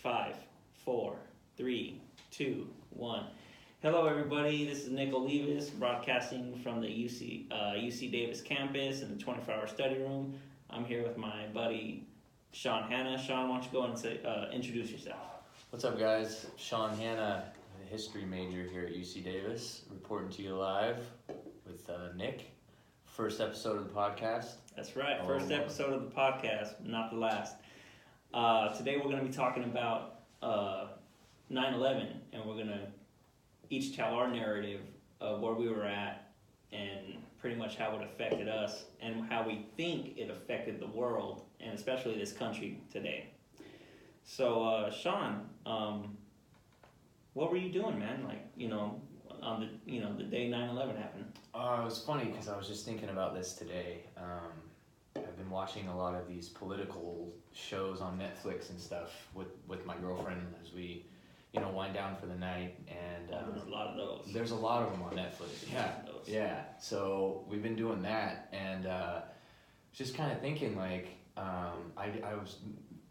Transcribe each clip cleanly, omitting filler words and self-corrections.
5, 4, 3, 2, 1. Hello, everybody. This is Nick Olivas, broadcasting from the UC Davis campus in the 24-hour study room. I'm here with my buddy Sean Hanna. Sean, why don't you go and introduce yourself? What's up, guys? Sean Hanna, a history major here at UC Davis, reporting to you live with Nick. First episode of the podcast. That's right. First episode of the podcast, not the last. Today we're going to be talking about 9/11, and we're going to each tell our narrative of where we were at and pretty much how it affected us and how we think it affected the world and especially this country today. So, Sean, what were you doing, man? On the day 9/11 happened. It was funny because I was just thinking about this today. I've been watching a lot of these political shows on Netflix and stuff with my girlfriend as we, wind down for the night. And there's a lot of those. There's a lot of them on Netflix. Yeah. So we've been doing that, and just kind of thinking I was,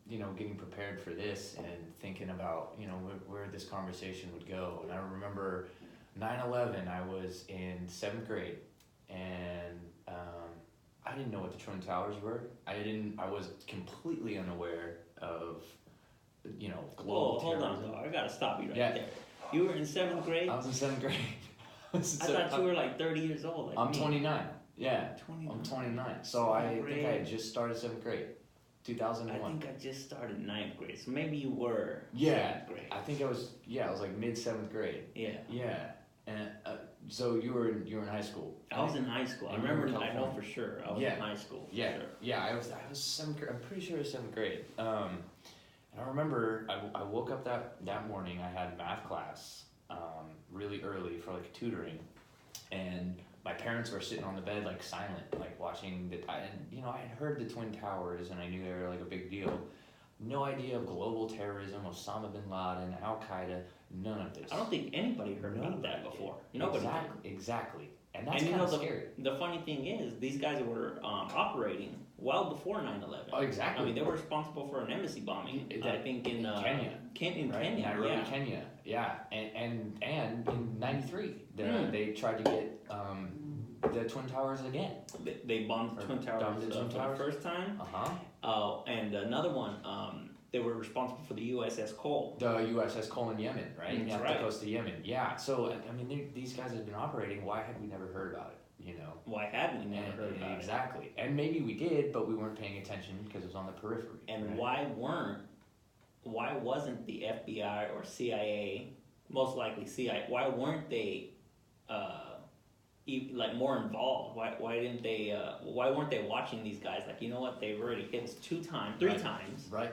getting prepared for this and thinking about where this conversation would go. And I remember 9/11. I was in 7th grade, and I didn't know what the Twin Towers were. I was completely unaware of, global hold terrorism. on, I gotta stop you there. You were in 7th grade? I was in 7th grade. I thought you were like 30 years old. I'm 29. Yeah, 29. I'm 29. So I think I just started 7th grade, 2001. I think I just started 9th grade, so maybe you were 7th grade. I think I was like mid 7th grade. Yeah. And so you were in high school. I was in high school. I remember. I know for sure. I was in high school. Yeah. Sure. Yeah. I was 7th grade. I'm pretty sure it was 7th grade. And I remember I woke up that morning. I had math class really early for tutoring, and my parents were sitting on the bed silent, watching I had heard the Twin Towers and I knew they were a big deal. No idea of global terrorism, Osama bin Laden, Al Qaeda, none of this. I don't think anybody heard about that before. Nobody. Exactly. And that's kind of scary. The funny thing is, these guys were operating well before 9/11. Oh, exactly. I mean, they were responsible for an embassy bombing, I think, in Kenya. In right? Kenya, Nairobi, Kenya. Yeah. And in 93, they tried to get the Twin Towers again. They bombed the Twin Towers for the first time. And another one, they were responsible for the USS Cole. The USS Cole in Yemen, right? That's off the coast of Yemen. Yeah. So, I mean, these guys have been operating. Why had we never heard about it? Why had we never heard about it? Exactly. And maybe we did, but we weren't paying attention because it was on the periphery. And why wasn't the FBI or CIA, most likely CIA, why weren't they more involved? Why weren't they watching these guys? You know what? They've already hit us 3 times. Right.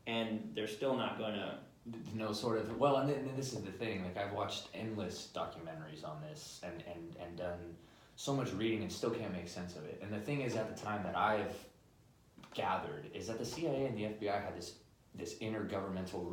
And they're still not going to. No sort of. Well, and then this is the thing. I've watched endless documentaries on this and done so much reading and still can't make sense of it. And the thing is, at the time that I've gathered is that the CIA and the FBI had this intergovernmental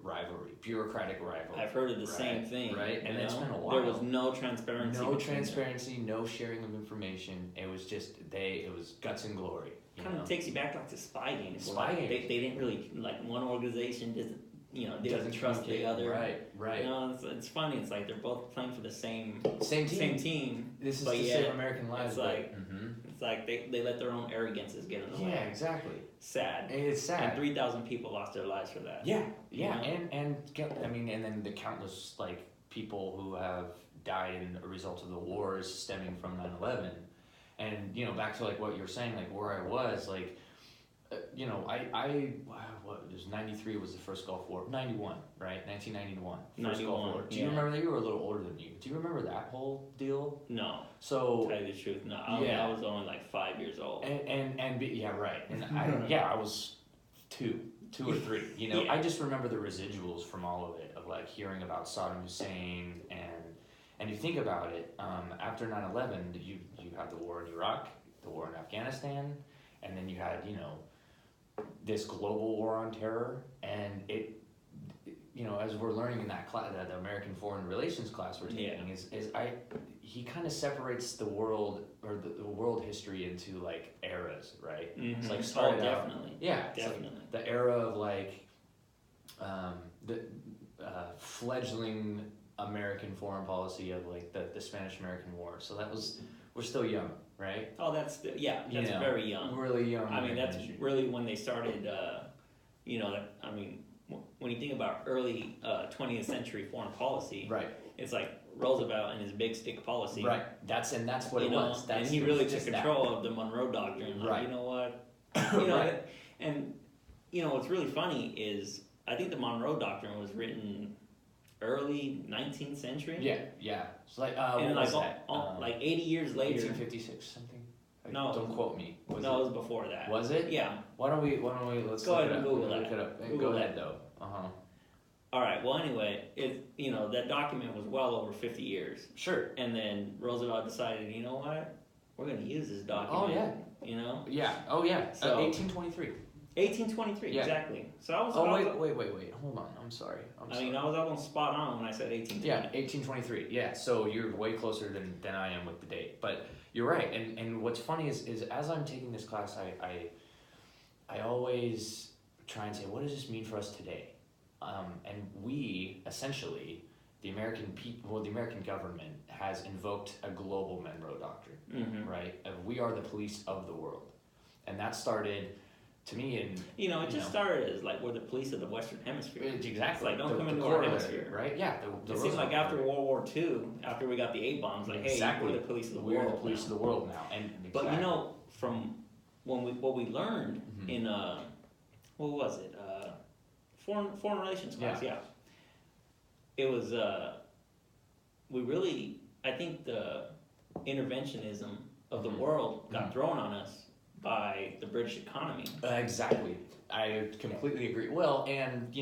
rivalry, bureaucratic rivalry. I've heard of the same thing. Right? And it's been a while. There was no transparency. No sharing of information. It was just it was guts and glory. Kind of takes you back to spy games. Games. They didn't really one organization doesn't trust the other. Right. It's funny. It's they're both playing for the same team. This is to save American lives. It's they let their own arrogances get in the way. Yeah, exactly. Sad. It's sad. And 3,000 people lost their lives for that. Yeah. And then the countless people who have died in a result of the wars stemming from 9/11. And back to what you're saying, where I was, it was 93 was the first Gulf War. 91, right? 1991. First Gulf War. Do you remember that? You were a little older than me. Do you remember that whole deal? No. So, to tell you the truth, no. I was only 5 years old. And yeah, right. And I was 2 or 3. I just remember the residuals from all of it, of hearing about Saddam Hussein and you think about it, after 9/11, you had the war in Iraq, the war in Afghanistan, and then you had, this global war on terror, and it as we're learning in that class, the American Foreign Relations class we're taking, he kind of separates the world or the world history into eras, right? Mm-hmm. It's started definitely. out, yeah, definitely. The era of the fledgling American foreign policy of like the Spanish-American War. So we're still young, right? Oh, that's very young. Really young. I mean, that's history. really when they started. When you think about early 20th century foreign policy, right. It's like Roosevelt and his big stick policy. Right. That's what it was. And he really took control of the Monroe Doctrine. Like, right. You know what? Right. And what's really funny is I think the Monroe Doctrine was written early 19th century. Yeah. So like, what was that? Like 80 years later. 1856 something. No. Don't quote me. It was before that. Was it? Yeah. Why don't we? Let's go look ahead it and up. Google Look it up. Google Go that. ahead though. All right. Well, anyway, that document was well over 50 years. Sure. And then Roosevelt decided, you know what? We're going to use this document. Oh yeah. Yeah. Oh yeah. So 1823. 1823. Yeah. Exactly. So I was. Wait. Hold on. I'm sorry. I was almost spot on when I said 1820. Yeah, 1823. Yeah. So you're way closer than I am with the date, but you're right. And what's funny is as I'm taking this class, I always try and say, what does this mean for us today? And we essentially, the American government has invoked a global Monroe Doctrine, Mm-hmm. right? We are the police of the world, and that started, to me, in started as like we're the police of the Western Hemisphere. Exactly. Like don't come into our hemisphere, right? Yeah. It seemed like after World War II, after we got the A bombs, like exactly. hey, we're the police of the we're world. We're the police of the world now, and but from what we learned in what was it? Foreign relations class. Yeah. It was I think the interventionism of the world got thrown on us by the British economy. Exactly. I completely agree. Well, and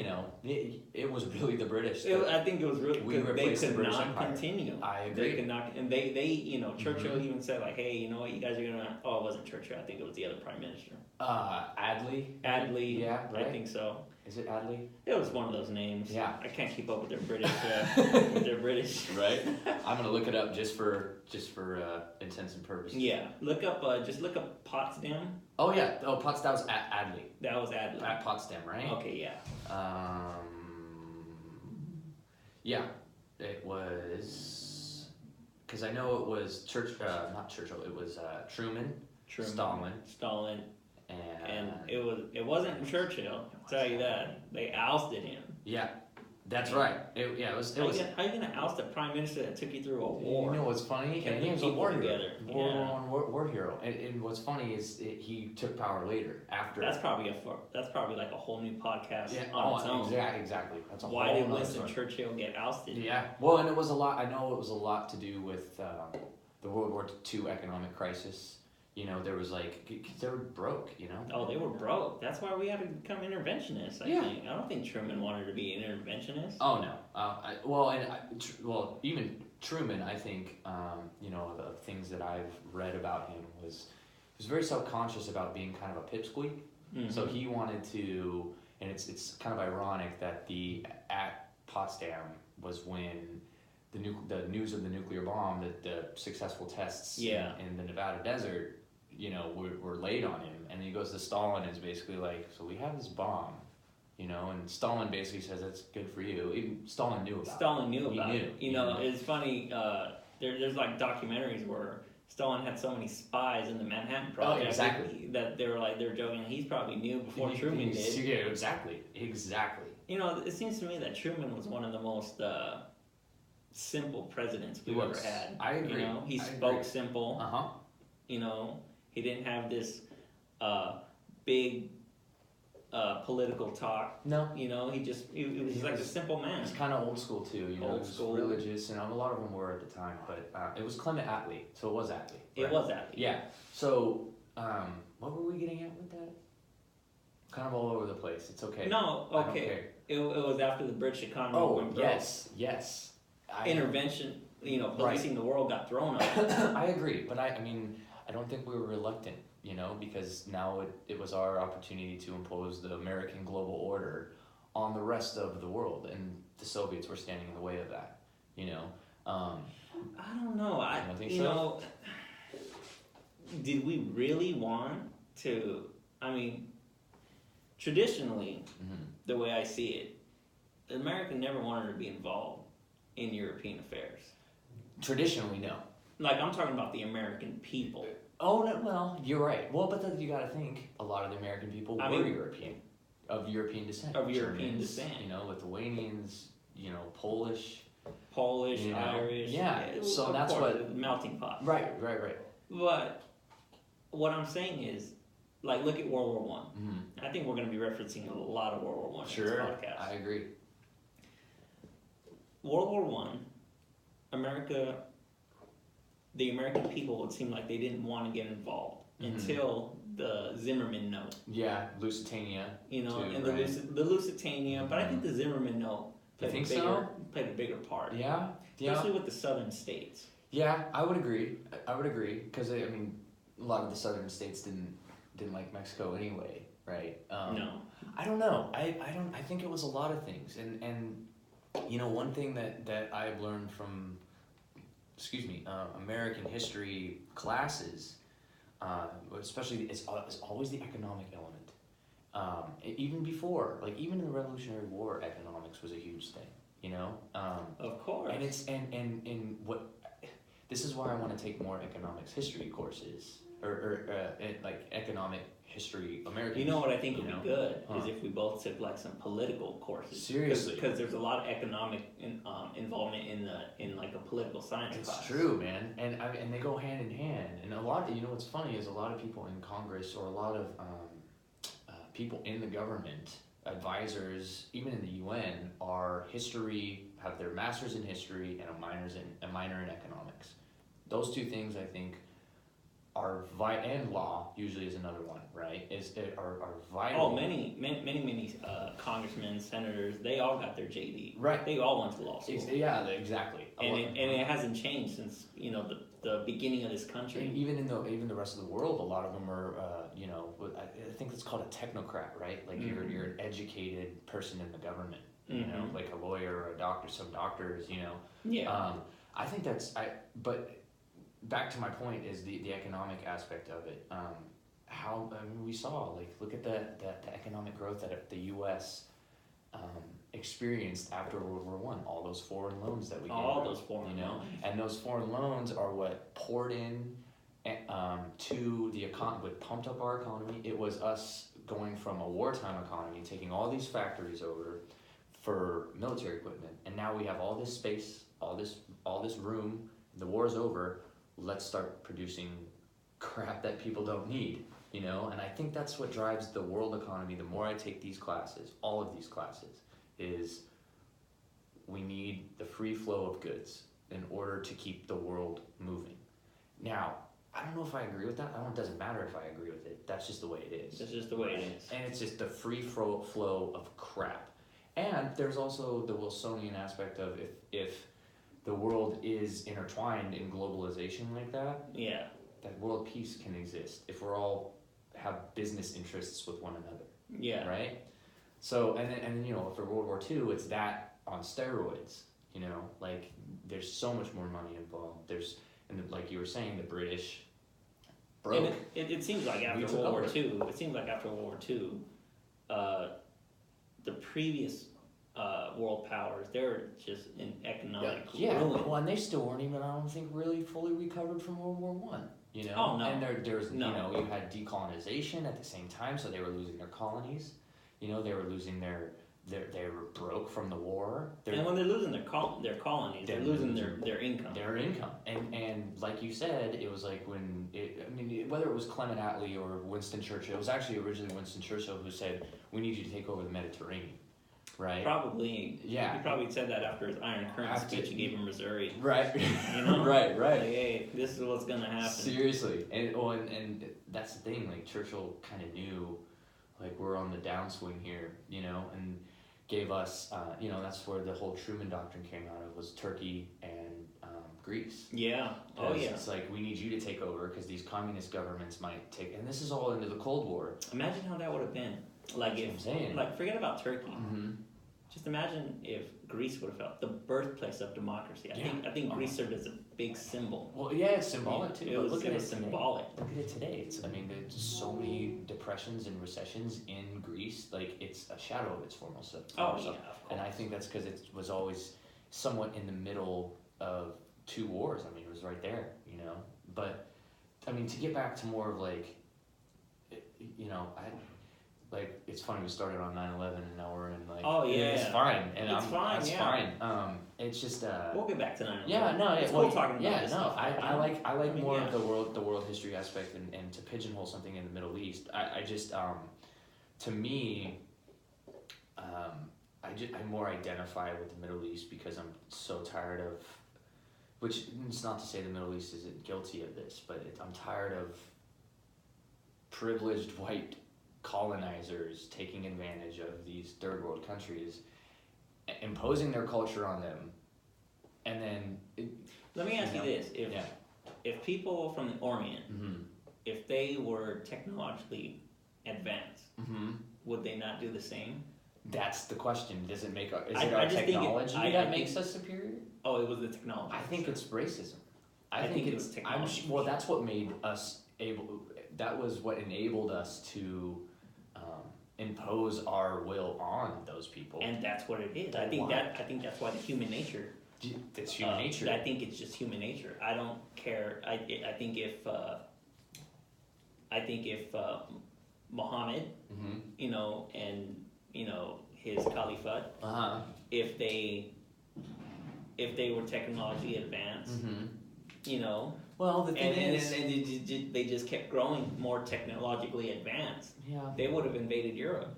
it was really the British. I think it was really because they could the not Empire. continue. I agree. They could not, and they Churchill even said like, hey, you know what, you guys are gonna. Oh, it wasn't Churchill. I think it was the other prime minister. Adley. Yeah, right? I think so. Is it Adley? It was one of those names. Yeah. I can't keep up with their British. Right. I'm gonna look it up just for intents and purposes. Yeah. Look up Potsdam. Oh yeah. Oh, Potsdam was at Adley. That was Adley. At Potsdam, right? Okay. Yeah. Yeah. It was because I know it was not Churchill. It was Truman. Stalin. And it wasn't Churchill. I'll tell you that. They ousted him. Yeah, that's right. It was. How you gonna oust a prime minister that took you through a war? You know what's funny? Can't he was a war hero. Together. War hero. And what's funny is he took power later after. That's probably like a whole new podcast on its own. Yeah, exactly. That's a Why whole did Winston Churchill get ousted? Yeah. Well, and it was a lot. I know it was a lot to do with the World War II economic crisis. There was they were broke. Oh, they were broke. That's why we had to become interventionists. I think. I don't think Truman wanted to be an interventionist. Oh no. Even Truman, I think, the things that I've read about him was very self-conscious about being kind of a pipsqueak. Mm-hmm. So he wanted to, and it's kind of ironic that at Potsdam was when the news of the nuclear bomb, the successful tests in the Nevada desert, were laid on him, and he goes to Stalin and is basically like, so we have this bomb, and Stalin basically says that's good for you. Even Stalin knew about it. It's funny. There's like documentaries where Stalin had so many spies in the Manhattan Project. Oh, exactly. That they were joking. He's probably knew before Truman did. Yeah, exactly. It seems to me that Truman was one of the most simple presidents we've ever had. I agree. He spoke simple. Uh-huh. He didn't have this big political talk. No. He was like a simple man. He's kind of old school too. Old school. Religious, and a lot of them were at the time. But it was Clement Attlee, so it was Attlee. Right? It was Attlee. Yeah. So what were we getting at with that? Kind of all over the place. It's okay. No. Okay. It was after the British economy went broke. Yes. Intervention. Policing the world got thrown on. I agree, but I don't think we were reluctant, because now it was our opportunity to impose the American global order on the rest of the world, and the Soviets were standing in the way of that, I don't know. I don't think so. Did we really want to? Traditionally, the way I see it, America never wanted to be involved in European affairs. Traditionally, no. Like, I'm talking about the American people. Oh, no, well, you're right. Well, but then you got to think a lot of the American people were European, of European descent. Of European Germans, descent. You know, Lithuanians, you know, Polish, you know, Irish. Yeah, so that's what... Melting pot. Right. But what I'm saying is, like, look at World War One. Mm-hmm. I think we're going to be referencing a lot of World War One in this podcast. I agree. World War One, the American people, would seem like they didn't want to get involved until the Zimmerman note. Yeah, Lusitania. You know, and the Lusitania, but I think the Zimmerman note played a bigger part. Yeah, especially with the southern states. Yeah, I would agree. Because I mean, a lot of the southern states didn't like Mexico anyway, right? No, I don't know. I think it was a lot of things, and you know, one thing that I've learned from, American history classes, especially it's always the economic element. Even before, like even in the Revolutionary War, economics was a huge thing. You know. Of course. And it's and what. This is why I want to take more economics history courses, or like economic history, American. You know what I think would be good Huh. is if we both took like some political courses. Seriously, because there's a lot of economic involvement in like a political science class. It's true, man, and they go hand in hand. And a lot, you know, what's funny is a lot of people in Congress or a lot of people in the government, advisors, even in the UN, have their masters in history and a minor in economics. Those two things, I think, are and law usually is another one, right? Are vital. Oh, many congressmen, senators, they all got their JD. Right. They all went to law school. Yeah, exactly. And it hasn't changed since, you know, the beginning of this country. And even the rest of the world, a lot of them are, you know, I think it's called a technocrat, right? Like you're an educated person in the government, you know, like a lawyer or a doctor. Some doctors, you know. Yeah. I think but back to my point is the economic aspect of it. We saw, like, look at the economic growth that the U.S. Experienced after World War One. All those foreign loans that we loans. And those foreign loans are what poured in to the economy, what pumped up our economy. It was us going from a wartime economy, taking all these factories over for military equipment, and now we have all this space, all this room. The war's over. Let's start producing crap that people don't need, you know? And I think that's what drives the world economy. The more I take these classes, all of these classes, is we need the free flow of goods in order to keep the world moving. Now, I don't know if I agree with that. It doesn't matter if I agree with it. That's just the way it is. That's just the way it is. And it's just the free flow of crap. And there's also the Wilsonian aspect of if the world is intertwined in globalization like that, that world peace can exist if we're all have business interests with one another. Yeah. Right? So, and then you know, for World War II, it's that on steroids, you know, like there's so much more money involved. And like you were saying, the British broke. And it seems like after World War II, the previous world powers, they're just in economic ruin. Well, and they still weren't even, I don't think, really fully recovered from World War One. You know, oh no, and there's you know, you had decolonization at the same time, so they were losing their colonies. You know, they were losing they were broke from the war. And when they're losing their colonies, they're losing their income. Their income, and like you said, it was like whether it was Clement Attlee or Winston Churchill, it was actually originally Winston Churchill who said, "We need you to take over the Mediterranean." Right. Probably. Yeah. He probably said that after his Iron Curtain speech he gave in Missouri. Right. You know. Right. Like, hey, this is what's gonna happen. Seriously, and that's the thing. Like Churchill kind of knew, like we're on the downswing here, you know, and gave us, you know, that's where the whole Truman Doctrine came out of, was Turkey and Greece. Yeah. Oh yeah. It's like, we need you to take over because these communist governments might take, and this is all into the Cold War. Imagine how that would have been. Like forget about Turkey. Mm-hmm. Just imagine if Greece would have felt the birthplace of democracy. I think Greece served as a big symbol. Well, yeah, it's symbolic too. It was symbolic. Look at it today. There's so many depressions and recessions in Greece. Like, it's a shadow of its former self. Oh yeah, of And I think that's because it was always somewhat in the middle of two wars. I mean, it was right there, you know. But I mean, to get back to more of like, you know, it's funny we started on 9/11 and now we're in like, oh yeah, it's fine, and it's fine, it's yeah. fine. It's just We'll get back to 9/11. yeah, no, it's well, cool talking about yeah, this no, stuff. I like mean, more yeah. of the world history aspect and to pigeonhole something in the Middle East. I just to me, I more identify with the Middle East because I'm so tired of, which it's not to say the Middle East isn't guilty of this, but I'm tired of privileged white colonizers taking advantage of these third world countries, imposing their culture on them, and then Let me ask you this: if people from the Orient, mm-hmm. if they were technologically advanced, Mm-hmm. would they not do the same? That's the question. Does it make I our just think technology that makes us superior? Oh, it was the technology. I think it's racism. I think it was technology. well, that's what made us able. That was what enabled us to impose our will on those people. And that's what it is. I think that's why the human nature. It's human nature. I think it's just human nature. I don't care. I think if Muhammad, mm-hmm. you know, and you know his caliphate, Uh-huh. if they were technology advanced, Mm-hmm. you know, Well, the thing is, and they just kept growing more technologically advanced, yeah, they would have invaded Europe.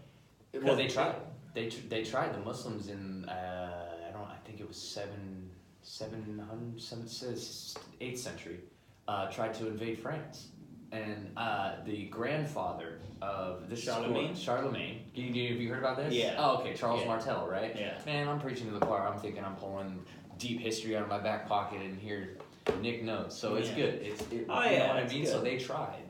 well, they tried. They tried. The Muslims in I think it was 8th century, tried to invade France, and the grandfather of this Charlemagne? Charlemagne. Have you heard about this? Yeah. Oh, okay, Charles Yeah. Martel, right? Yeah. Man, I'm preaching to the choir. I'm thinking I'm pulling deep history out of my back pocket and here Nick knows. So it's Yeah. good. Oh, you yeah, know what I it's mean? good. So they tried.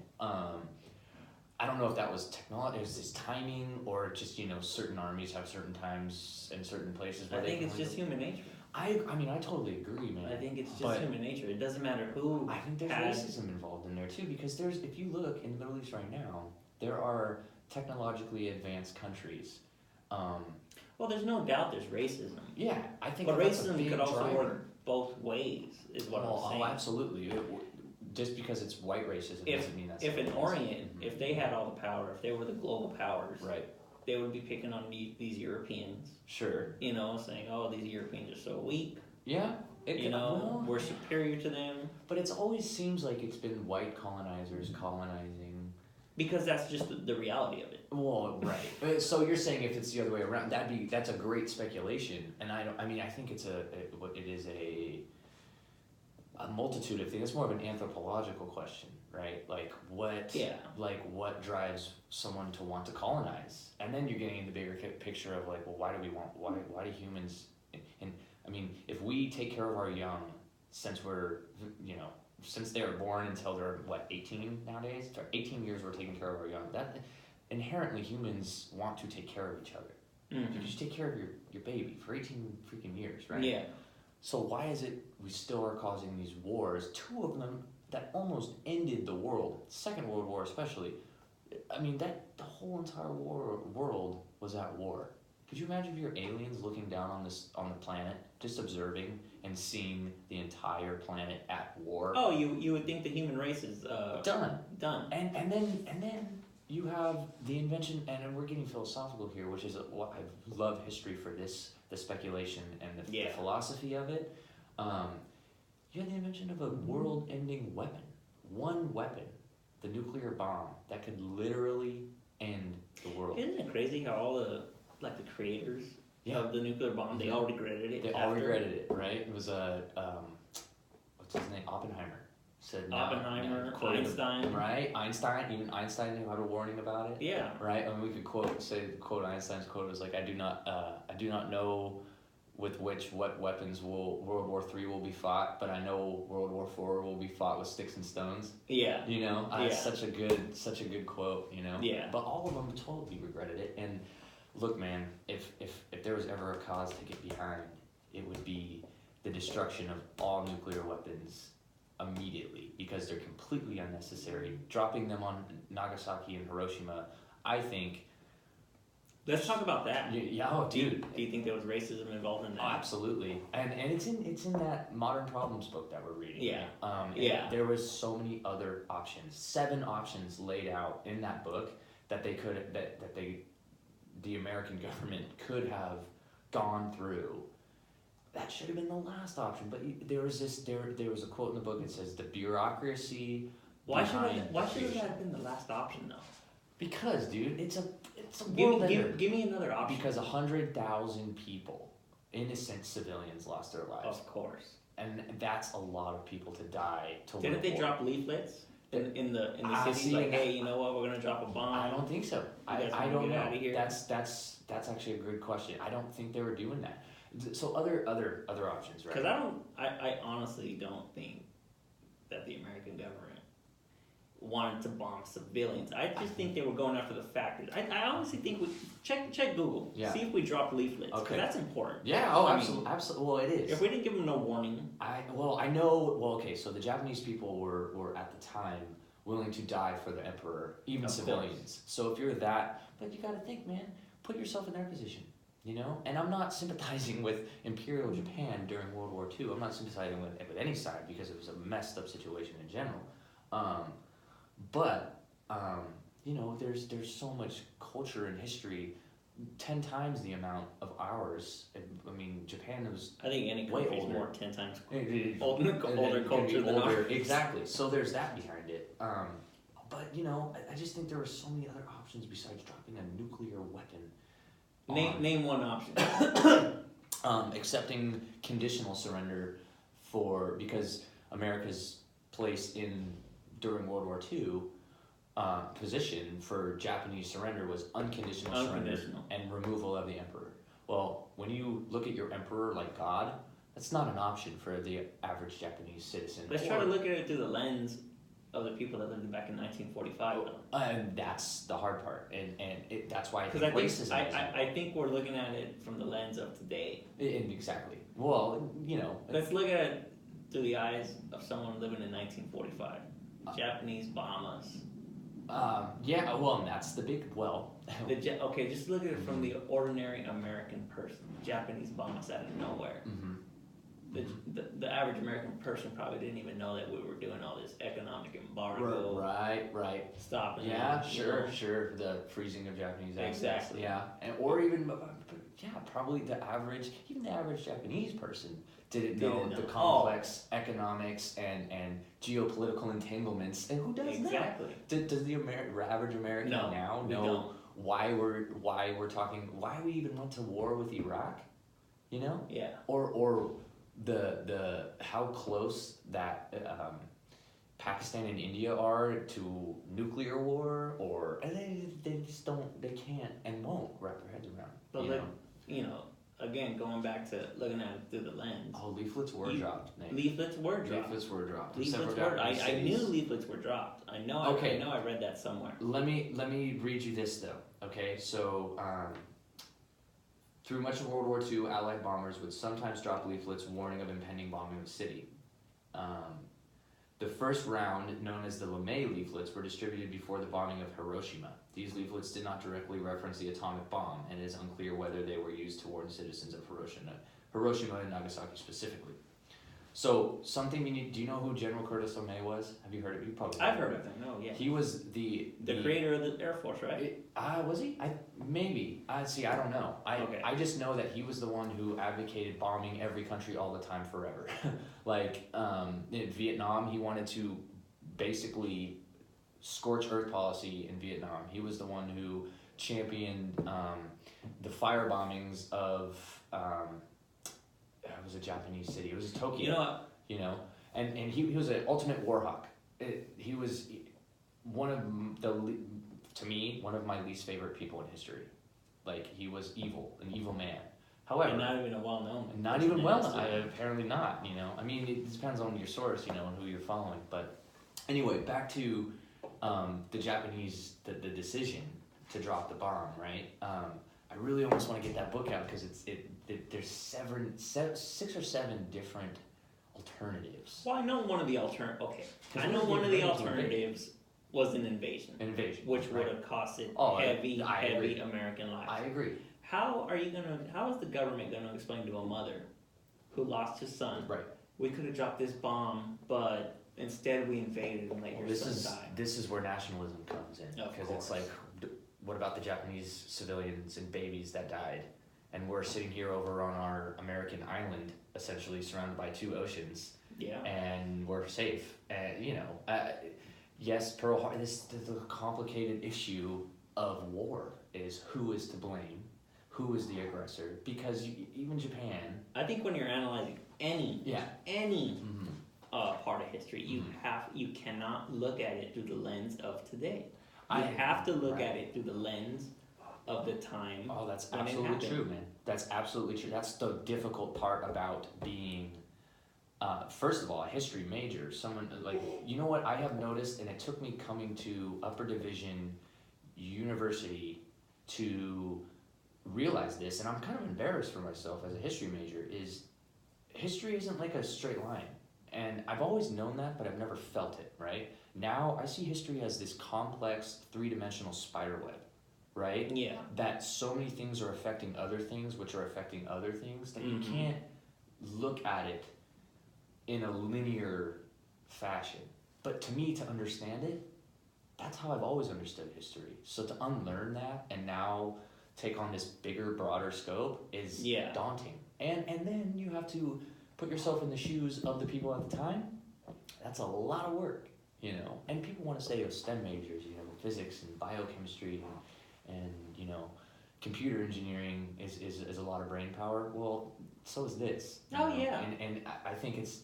I don't know if that was technology, it was just timing, or just, you know, certain armies have certain times and certain places where I think it's just human nature. I mean, I totally agree, man. I think it's just But human nature. It doesn't matter who. I think there's has- racism involved in there too, because if you look in the Middle East right now, there are technologically advanced countries. Well, there's no doubt there's racism. Yeah, I think But that's a racism big could also driver. work both ways, is what I'm saying. Oh, absolutely. Just because it's white racism doesn't mean that's If the an case. Orient, if they had all the power, if they were the global powers, Right. they would be picking on these Europeans, Sure. you know, saying, oh, these Europeans are so weak, Yeah. you know, we're superior to them. But it's always seems like it's been white colonizers colonizing. Because that's just the reality of it. Well, right. So you're saying if it's the other way around, that's a great speculation, and I think it is a multitude of things. It's more of an anthropological question, right? Like what drives someone to want to colonize, and then you're getting the bigger picture of like, well, why do humans? And I mean, if we take care of our young, since they're born until they're 18 nowadays, for 18 years we're taking care of our young. That inherently humans want to take care of each other. Mm-hmm. Because you take care of your baby for 18 freaking years, right? Yeah. So why is it we still are causing these wars, two of them that almost ended the world, Second World War especially? I mean, the whole entire world was at war. Could you imagine if you're aliens looking down on the planet, just observing and seeing the entire planet at war? Oh, you would think the human race is Done. And then you have the invention, and we're getting philosophical here, which is what I love history for this, the speculation and the philosophy of it. You had the invention of a world-ending weapon, one weapon, the nuclear bomb that could literally end the world. Isn't it crazy how all the creators of the nuclear bomb, they all regretted it? They all regretted it, right? It was what's his name? Oppenheimer. Said Oppenheimer, Einstein. Right? Even Einstein had a warning about it. Yeah. Right? I mean, we could quote Einstein's quote was like, I do not know with what weapons World War III will be fought, but I know World War IV will be fought with sticks and stones. Yeah. You know? Such a good quote, you know? Yeah. But all of them totally regretted it. And look, man, if there was ever a cause to get behind, it would be the destruction of all nuclear weapons immediately, because they're completely unnecessary. Dropping them on Nagasaki and Hiroshima, I think Let's talk about that. Yeah, oh, dude. Do you think there was racism involved in that? Oh, absolutely. And it's in that Modern Problems book that we're reading. Yeah. And there was so many other options. 7 options laid out in that book that they could the American government could have gone through. That should have been the last option. But there was a quote in the book that says the bureaucracy. Why should that have been the last option though? Because, dude, it's a world ender. Give me another option. Because 100,000 people, innocent civilians, lost their lives. Of course. And that's a lot of people to die to live. Didn't they drop leaflets in the cities like, hey, you know what, we're gonna drop a bomb? I don't think so. I don't know. Out of here? That's actually a good question. I don't think they were doing that. So other options, right? Because I honestly don't think that the American government wanted to bomb civilians. I just think they were going after the factories. I honestly think we check Google. Yeah. See if we dropped leaflets. Okay. That's important. Yeah. Oh, absolutely. Well, it is. If we didn't give them no warning. I know. Well, okay. So the Japanese people were at the time willing to die for the emperor, even Of civilians. course. So if you're that, but you got to think, man. Put yourself in their position. You know, and I'm not sympathizing with Imperial Japan during World War II. I'm not sympathizing with any side because it was a messed up situation in general. But you know, there's so much culture and history, 10 times the amount of ours. I mean, Japan was. I think any country is more 10 times older culture than ours. Exactly. So there's that behind it. But you know, I just think there were so many other options besides dropping a nuclear weapon. Name one option. Accepting conditional surrender because America's place during World War II position for Japanese surrender was unconditional surrender and removal of the emperor. Well, when you look at your emperor like God, that's not an option for the average Japanese citizen. Let's try to look at it through the lens of the people that lived back in 1945. And that's the hard part, and that's why I think racism. I think we're looking at it from the lens of today. Exactly. Well, you know. Let's look at it through the eyes of someone living in 1945. Japanese bomb us. Yeah. Well, and that's the big okay, just look at it from the ordinary American person. Japanese bomb us out of nowhere. Mm-hmm. The average American person probably didn't even know that we were doing all this economic embargo. Right. Stopping. Yeah, sure. The freezing of Japanese assets. Exactly. Yeah, or even probably the average Japanese person didn't know the complex economics and geopolitical entanglements. And who does exactly. that? Does the average American now know why we're talking? Why we even went to war with Iraq? You know? Yeah. Or the how close that Pakistan and India are to nuclear war, or they just they can't and won't wrap their heads around. But you know, again, going back to looking at it through the lens. Oh, leaflets were dropped. Nate. Leaflets were dropped. I knew leaflets were dropped. I know I read that somewhere. Let me read you this though. Okay, so. Through much of World War II, Allied bombers would sometimes drop leaflets warning of impending bombing of the city. The first round, known as the LeMay leaflets, were distributed before the bombing of Hiroshima. These leaflets did not directly reference the atomic bomb, and it is unclear whether they were used to warn citizens of Hiroshima and Nagasaki specifically. So, something do you know who General Curtis LeMay was? Have you heard of him? You probably I've heard of him. No, yeah. He was the creator of the Air Force, right? Was he? Maybe. I don't know. Okay. I just know that he was the one who advocated bombing every country all the time forever. Like in Vietnam, he wanted to basically scorch earth policy in Vietnam. He was the one who championed the fire bombings of. It was a Japanese city. It was Tokyo. You know what? You know, and he was an ultimate war hawk. He was one of to me, one of my least favorite people in history. Like, he was evil, an evil man. However, and not even a well-known. Not even well-known. Apparently not. You know, I mean, it depends on your source, you know, and who you're following. But anyway, back to the Japanese, the decision to drop the bomb, right? I really almost want to get that book out because there's 6 or 7 different alternatives. Well, I know one of the alternatives was an invasion. Which would have costed heavy American lives. I agree. How is the government gonna explain to a mother who lost his son? Right. We could have dropped this bomb, but instead we invaded and let your son die. This is where nationalism comes in, because it's like, what about the Japanese civilians and babies that died, and we're sitting here over on our American island, essentially surrounded by 2 oceans, and we're safe, and yes, Pearl Harbor. This the complicated issue of war is who is to blame, who is the aggressor, because even Japan. I think when you're analyzing any part of history, you cannot look at it through the lens of today. You have to look at it through the lens of the time. Oh, that's absolutely true, man. That's absolutely true. That's the difficult part about being, first of all, a history major. Someone like, you know what I have noticed, and it took me coming to upper division university to realize this, and I'm kind of embarrassed for myself as a history major, is history isn't like a straight line. And I've always known that, but I've never felt it, right? Now I see history as this complex 3-dimensional spider web, right? Yeah. That so many things are affecting other things, which are affecting other things, that you can't look at it in a linear fashion. But to me, to understand it, that's how I've always understood history. So to unlearn that and now take on this bigger, broader scope is daunting. And then you have to put yourself in the shoes of the people at the time. That's a lot of work, And people want to say STEM majors, physics and biochemistry and computer engineering is a lot of brain power. Well, so is this. Yeah. And I think it's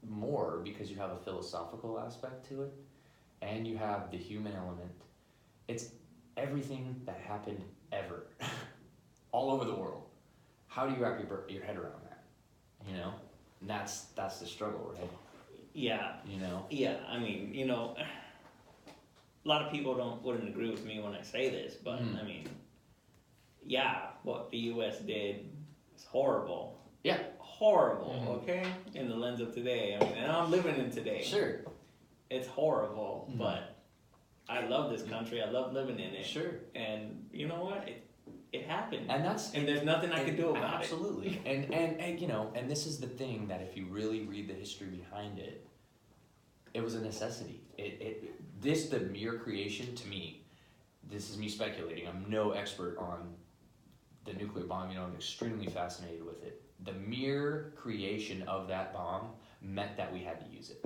more because you have a philosophical aspect to it, and you have the human element. It's everything that happened ever, all over the world. How do you wrap your head around that? And that's the struggle, right? Yeah. Yeah. I mean, a lot of people wouldn't agree with me when I say this, but I mean, what the U.S. did is horrible. Yeah. Horrible. Okay. In the lens of today, I mean, and I'm living in today. Sure. It's horrible, but I love this country. I love living in it. Sure. And you know what? It happened. And there's nothing I can do about absolutely. it. And and this is the thing, that if you really read the history behind it, it was a necessity. The mere creation, to me, this is me speculating. I'm no expert on the nuclear bomb. I'm extremely fascinated with it. The mere creation of that bomb meant that we had to use it.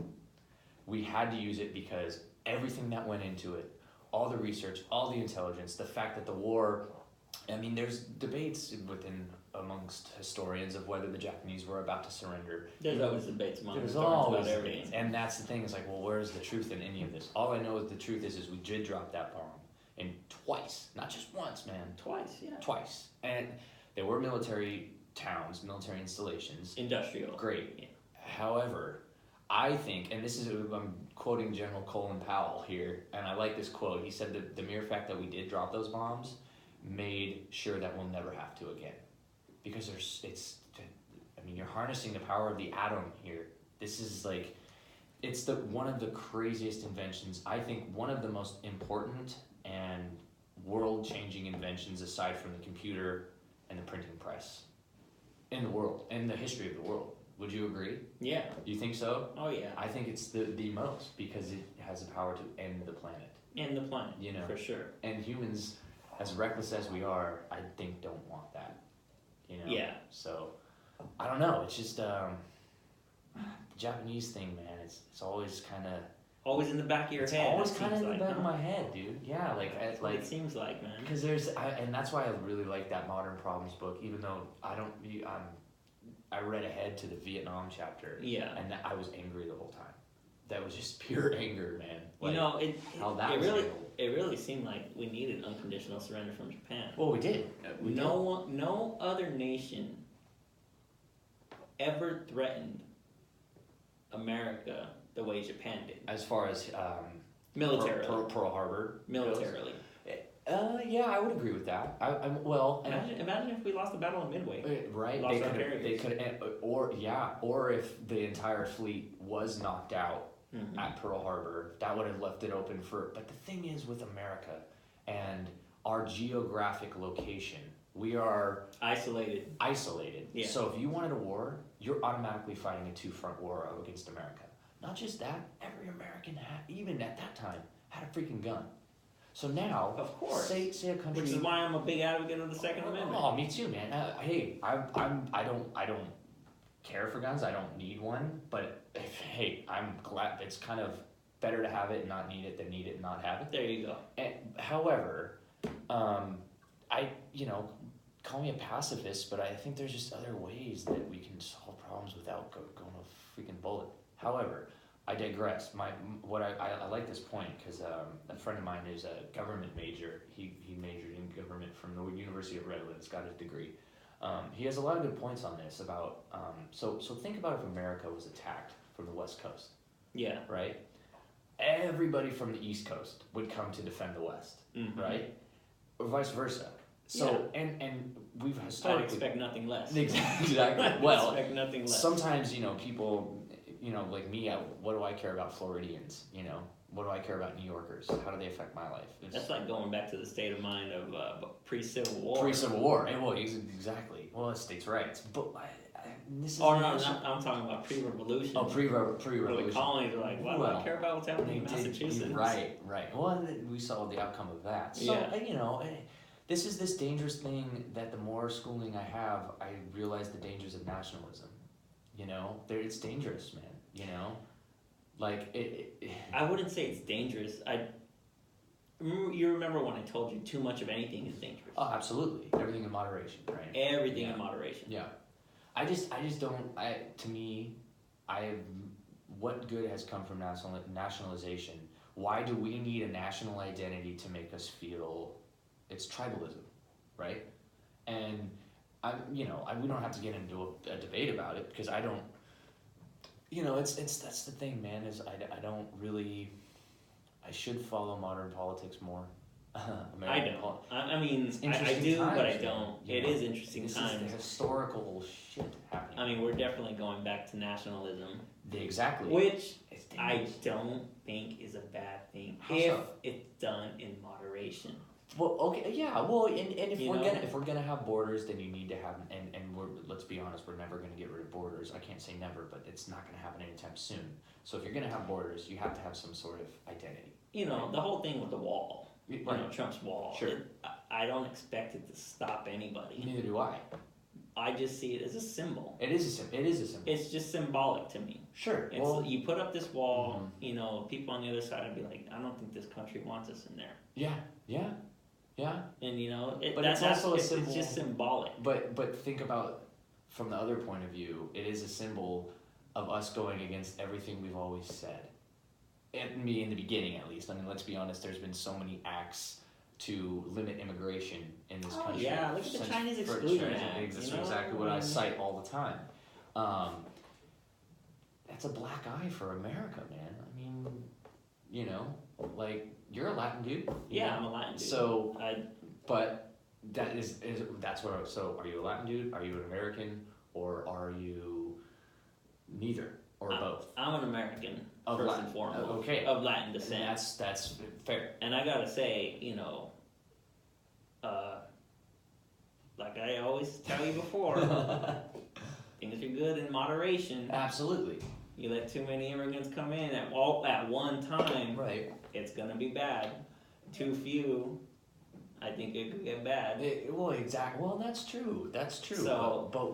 We had to use it because everything that went into it, all the research, all the intelligence, the fact that the war, I mean, there's debates amongst historians of whether the Japanese were about to surrender. There's always debates among There's historians always about everything. debates. And that's the thing, is like, well, where's the truth in any of this? All I know is the truth is we did drop that bomb. And twice, not just once, man. Twice. And there were military towns, military installations. Industrial. Great. Yeah. However, I think, and I'm quoting General Colin Powell here, and I like this quote. He said that the mere fact that we did drop those bombs made sure that we'll never have to again. Because you're harnessing the power of the atom here. This is like, it's one of the craziest inventions. I think one of the most important and world-changing inventions, aside from the computer and the printing press, in the world, in the history of the world. Would you agree? Yeah. You think so? Oh yeah. I think it's the most, because it has the power to end the planet. End the planet. For sure. And humans, as reckless as we are, I think don't want that. Yeah. So, I don't know. It's just the Japanese thing, man. It's always kind of always in the back of your head. Always kind of in the back of my head, dude. Yeah, that's what it seems like, man. Because and that's why I really like that Modern Problems book, even though I read ahead to the Vietnam chapter. Yeah. And I was angry the whole time. That was just pure anger, man. Like, it really seemed like we needed unconditional surrender from Japan. Well, we did. No other nation ever threatened America the way Japan did. As far as militarily, Pearl Harbor, militarily. Yeah, I would agree with that. Imagine if we lost the battle of Midway. Right, they could, or if the entire fleet was knocked out at Pearl Harbor. That would have left it open for. But the thing is with America and our geographic location, we are isolated. Yeah. So if you wanted a war, you're automatically fighting a two-front war against America. Not just that, every American even at that time, had a freaking gun. So now, of course, say a country. Which is why I'm a big advocate of the Second Amendment. Oh, me too, man. Hey, I don't care for guns. I don't need one. But hey, I'm glad. It's kind of better to have it and not need it than need it and not have it. There you go. However, call me a pacifist, but I think there's just other ways that we can solve problems without going a freaking bullet. However, I digress. I like this point because a friend of mine is a government major. He majored in government from the University of Redlands, got his degree. He has a lot of good points on this about so think about if America was attacked from the West Coast. Yeah. Right? Everybody from the East Coast would come to defend the West, right? Or vice versa. So and we've historically. I'd expect nothing less. Exactly. Well, expect nothing less. Sometimes people, like me, what do I care about Floridians? What do I care about New Yorkers? How do they affect my life? That's like going back to the state of mind of pre-Civil War. Pre-Civil War. Well, exactly. Well, it's states' rights, but this is. Oh no, I'm talking about pre-revolution. Oh, pre-revolution. Where the colonies are like, why do I care about what's happening in Massachusetts? Right. Well, we saw the outcome of that. So this is this dangerous thing that the more schooling I have, I realize the dangers of nationalism. It's dangerous, man. Like I wouldn't say it's dangerous. You remember when I told you too much of anything is dangerous? Oh, absolutely. Everything in moderation, right? Everything in moderation. Yeah. I just don't. To me, what good has come from nationalization? Why do we need a national identity to make us feel it's tribalism, right? And we don't have to get into a debate about it because I don't. That's the thing, man. Is I don't really. I should follow modern politics more. I don't. I mean, I do, times, but I don't. It is interesting times. Is the historical shit happening. I mean, we're definitely going back to nationalism. Exactly. Which I don't think is a bad thing if it's done in moderation. Well, okay, yeah. Well, and if we're gonna have borders, then you need to have and let's be honest, we're never gonna get rid of borders. I can't say never, but it's not gonna happen anytime soon. So if you're gonna have borders, you have to have some sort of identity. The whole thing with the wall. Right. Trump's wall. Sure. I don't expect it to stop anybody. Neither do I. I just see it as a symbol. It is a symbol. It's just symbolic to me. Sure. You put up this wall. People on the other side would be like, I don't think this country wants us in there. Yeah. And but it's also a symbol. It's just symbolic. But think about from the other point of view, it is a symbol of us going against everything we've always said. And me in the beginning, at least. I mean, let's be honest. There's been so many acts to limit immigration in this country. Yeah, look at the Chinese Exclusion Act. That's exactly what I cite all the time. That's a black eye for America, man. I mean, you're a Latin dude. Yeah, I'm a Latin dude. So, but that's what. So, are you a Latin dude? Are you an American, or are you neither, or both? I'm an American. First and foremost, okay, of Latin descent. And that's fair. And I gotta say, like I always tell you before, things are good in moderation. Absolutely. You let too many immigrants come in at one time, right? It's gonna be bad. Too few, I think it could get bad. Exactly. Well, that's true. So, but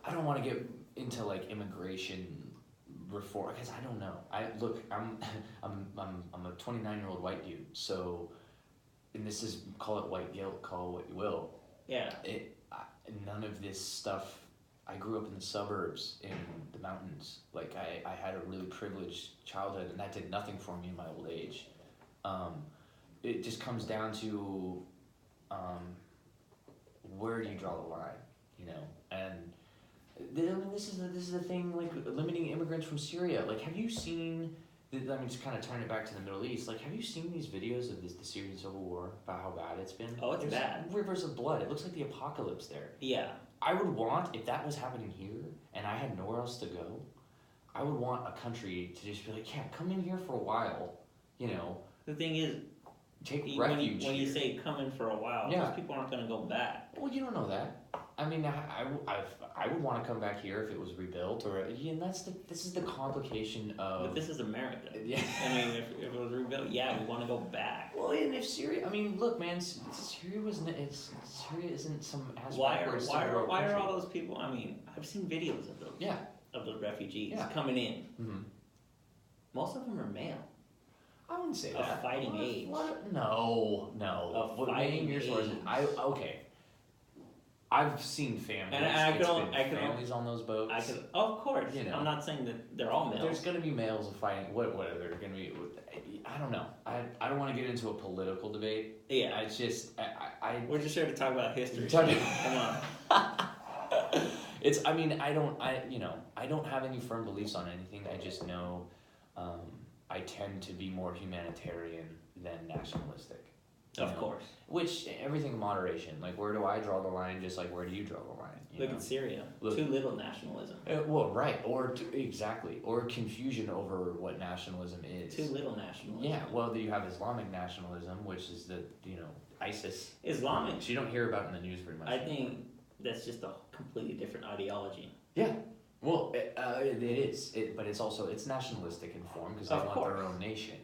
I don't want to get into like immigration reform because I don't know. I'm a 29-year-old white dude, so and this is call it white guilt, call it what you will. Yeah. None of this stuff. I grew up in the suburbs in the mountains. Like I had a really privileged childhood, and that did nothing for me in my old age. It just comes down to where do you draw the line, and. I mean, this is the thing, like, limiting immigrants from Syria. Like, have you seen, just kind of turning it back to the Middle East, like, have you seen these videos of the Syrian civil war, about how bad it's been? Oh, it's bad. Rivers of blood. It looks like the apocalypse there. Yeah. I would want, if that was happening here, and I had nowhere else to go, I would want a country to just be like, yeah, come in here for a while, you know. The thing is, Take when refuge you here. say come in for a while, Yeah. those people aren't going to go back. Well, you don't know that. I mean, I would want to come back here if it was rebuilt, or and this is the complication of. But this is America. Yeah. I mean, if it was rebuilt, yeah, we want to go back. Well, and if Syria, I mean, look, man, Syria isn't some ass backwards Why are country. all those people? I mean, I've seen videos of those. Yeah. Of those refugees Yeah. coming in. Mm-hmm. Most of them are male. I wouldn't say Of that. fighting age. No. Of What fighting your sources? age. Okay. I've seen families. And I It's can- been I can- families on those boats. Of course. You know. I'm not saying that they're all males. There's gonna be males of fighting. What are there gonna be? I don't know. I don't want to get into a political debate. Yeah. It's just We're just here to talk about history. Talk- Come on. It's. I mean, I don't have any firm beliefs on anything. I just know, I tend to be more humanitarian than nationalistic. you Of know? course. Which everything in moderation. Like, where do I draw the line? Just like where do you draw the line? you Look know? at Syria. Look- Too little nationalism. Well, right, exactly, or confusion over what nationalism is. Too little nationalism. Yeah, well, you have Islamic nationalism, which is ISIS, Islamic. which you don't hear about in the news very much. I think that's just a completely different ideology. Yeah, well, it is, but it's nationalistic in form because they Of want course. their own nation,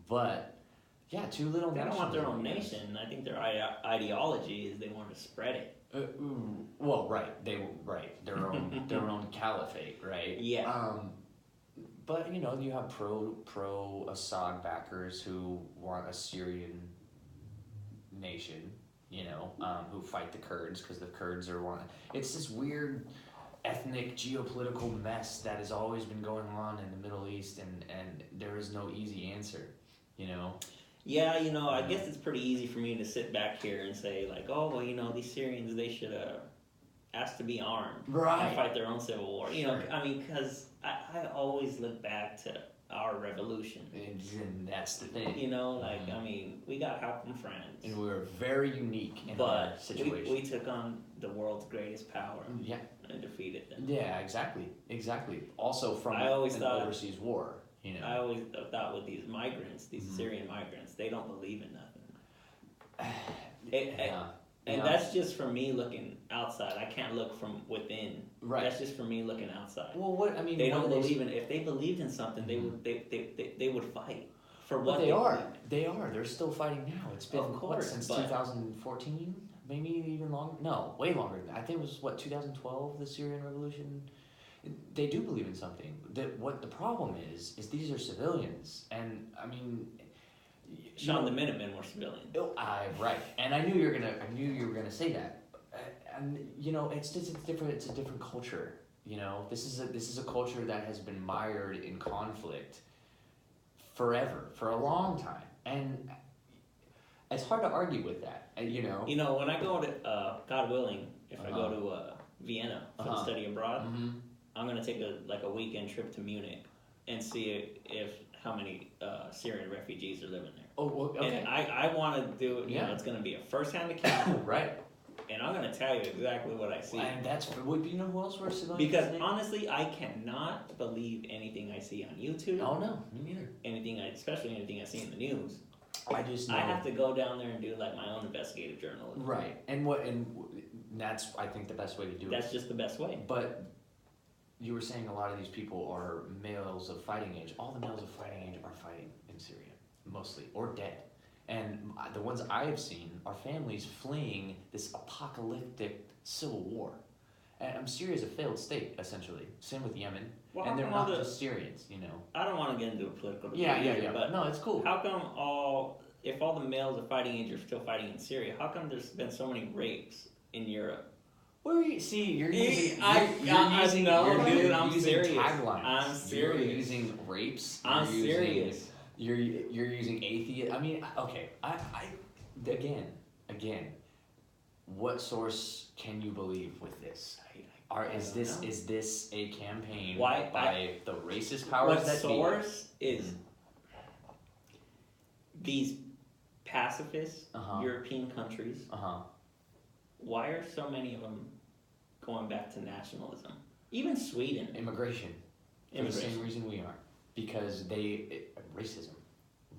But yeah, too little. They don't want their own nationalism, nation. I think their ideology is they want to spread it. Well, right, their own caliphate, right? Yeah. But you have pro Assad backers who want a Syrian nation, who fight the Kurds because the Kurds are one. It's this weird ethnic geopolitical mess that has always been going on in the Middle East, and there is no easy answer, Yeah, I guess it's pretty easy for me to sit back here and say, like, oh, well, these Syrians, they should ask to be armed Right. and fight their own civil war. Sure. I mean, because I always look back to our revolution. And that's the thing. I mean, we got help from France. And we're very unique in our But situation. we took on the world's greatest power Yeah. and defeated them. Yeah, exactly. Also from I always an thought- overseas war, I always thought with these migrants, these Syrian migrants, they don't believe in nothing. And Yeah. that's just for me looking outside. I can't look from within. Right. That's just for me looking outside. Well, They what don't do believe in. If they believed in something, they would. They would fight for But what they are. believe in. They are. They're still fighting now. It's been Of course, since but- 2014, maybe even longer. No, way longer than that. I think it was 2012, the Syrian Revolution. They do believe in something. What the problem is these are civilians, and I mean, Sean, the Minutemen were civilians. Right, and I knew you were gonna say that, and it's just it's a different culture. This is a culture that has been mired in conflict forever, for a long time, and it's hard to argue with that. When I go to, God willing, if I go to Vienna for the study abroad, Mm-hmm. I'm gonna take a weekend trip to Munich and see if how many Syrian refugees are living there. Oh, well, okay. And I want to do it. Yeah. It's gonna be a first-hand account, Right. and I'm gonna tell you exactly what I see. And that's who else were civilians? Because today? honestly, I cannot believe anything I see on YouTube. Oh no, me neither. Especially anything I see in the news. I just know. I have to go down there and do like my own investigative journalism. Right, and that's I think the best way to do That's it. just the best way. But you were saying a lot of these people are males of fighting age. All the males of fighting age are fighting in Syria, mostly, or dead. And the ones I have seen are families fleeing this apocalyptic civil war. And Syria is a failed state, essentially. Same with Yemen. Well, And they're how come not all just Syrians, I don't want to get into a political debate. Yeah. either, But no, it's cool. how come if all the males of fighting age are still fighting in Syria, how come there's been so many rapes in Europe? Where are you? See, you're using. I know, you're dude, I'm using serious. taglines. I'm serious. You're using rapes. I'm you're using- serious. You're using atheist. I mean, okay. I again. What source can you believe with this? Is this a campaign by the racist powers What that source is Mhm. these pacifist Uh-huh. European countries? be? Why are so many of them going back to nationalism? Even Sweden. Immigration. For the same reason we aren't. Because racism,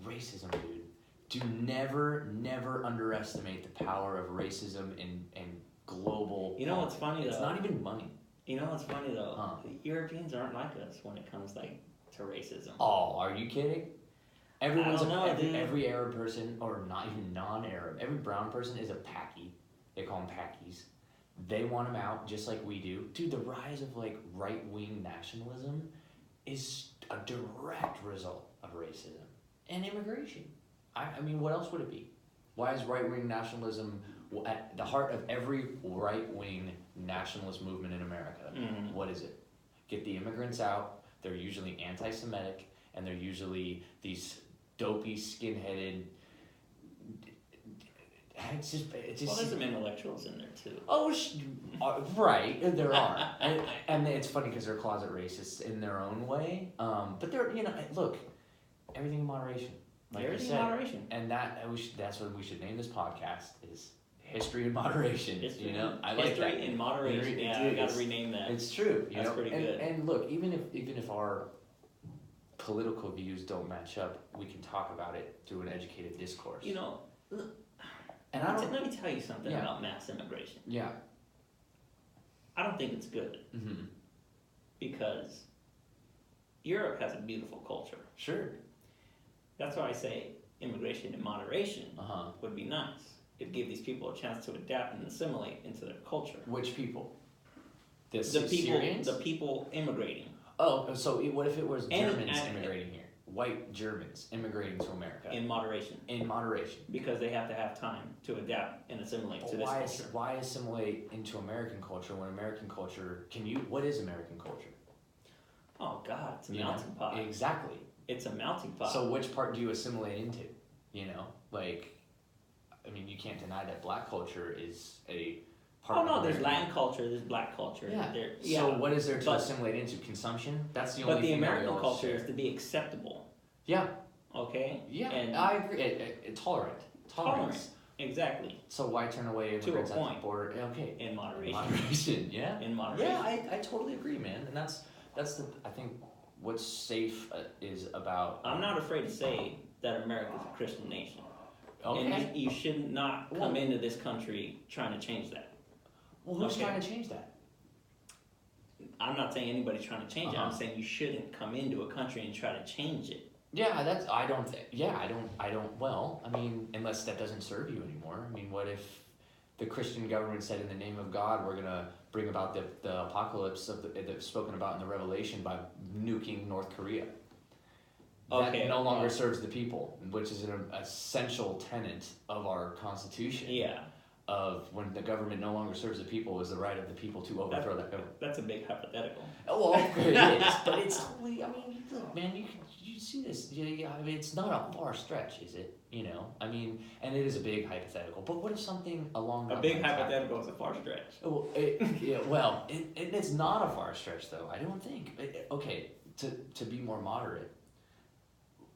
dude. Do never underestimate the power of racism and global. You know what's funny though? It's not even money. You know what's funny though? The Europeans aren't like us when it comes like to racism. Oh, are you kidding? Every Arab person, or not even non-Arab, every brown person is a Paki. They call them Pakis. They want them out just like we do. Dude, the rise of like right-wing nationalism is a direct result of racism and immigration. I mean, what else would it be? Why is right-wing nationalism at the heart of every right-wing nationalist movement in America? Mm-hmm. What is it? Get the immigrants out. They're usually anti-Semitic, and they're usually these dopey, skin-headed. It's just. Well, there's some intellectuals in there too. Oh, right, there are, and it's funny because they're closet racists in their own way. But they're, look, everything in moderation. Like Everything I said, in moderation. and that's what we should name this podcast is history in moderation. History, I like history that. in moderation. Yeah, I got to rename that. It's true. That's pretty good. And look, even if our political views don't match up, we can talk about it through an educated discourse. And let me tell you something about mass immigration. Yeah. I don't think it's good. Mm-hmm. Because Europe has a beautiful culture. Sure. That's why I say immigration in moderation would be nice. It'd give these people a chance to adapt and assimilate into their culture. Which people? The people immigrating. Oh, so what if it was Germans immigrating here? White Germans immigrating to America. In moderation. In moderation. Because they have to have time to adapt and assimilate to this culture. Why assimilate into American culture when American culture, what is American culture? Oh God, it's a melting pot. Exactly. It's a melting pot. So which part do you assimilate into? You can't deny that black culture is a part of there's Latin culture, there's black culture. Yeah. So what is there to assimilate into? Consumption? That's the only thing. But the American culture is to be acceptable. Yeah. Okay? Yeah, and I agree. Tolerance. Exactly. So why turn away immigrants at the border? Okay. In moderation. Moderation, yeah. In moderation. Yeah, I totally agree, man. And that's I think what's safe is about. I'm not afraid to say that America is a Christian nation. Okay. And you should not come into this country trying to change that. Well, who's trying to change that? I'm not saying anybody's trying to change it. I'm saying you shouldn't come into a country and try to change it. Yeah, well, unless that doesn't serve you anymore. What if the Christian government said in the name of God, we're going to bring about the apocalypse that's spoken about in the Revelation by nuking North Korea? That no longer serves the people, which is an essential tenet of our Constitution. Yeah. Of when the government no longer serves the people, is the right of the people to overthrow that government. That's a big hypothetical. Oh, well, it is, but it's totally. Look, man, you see this? It's not a far stretch, is it? And it is a big hypothetical. But what if something along a big hypothetical is a far stretch? Well, it's not a far stretch though. I don't think. To be more moderate.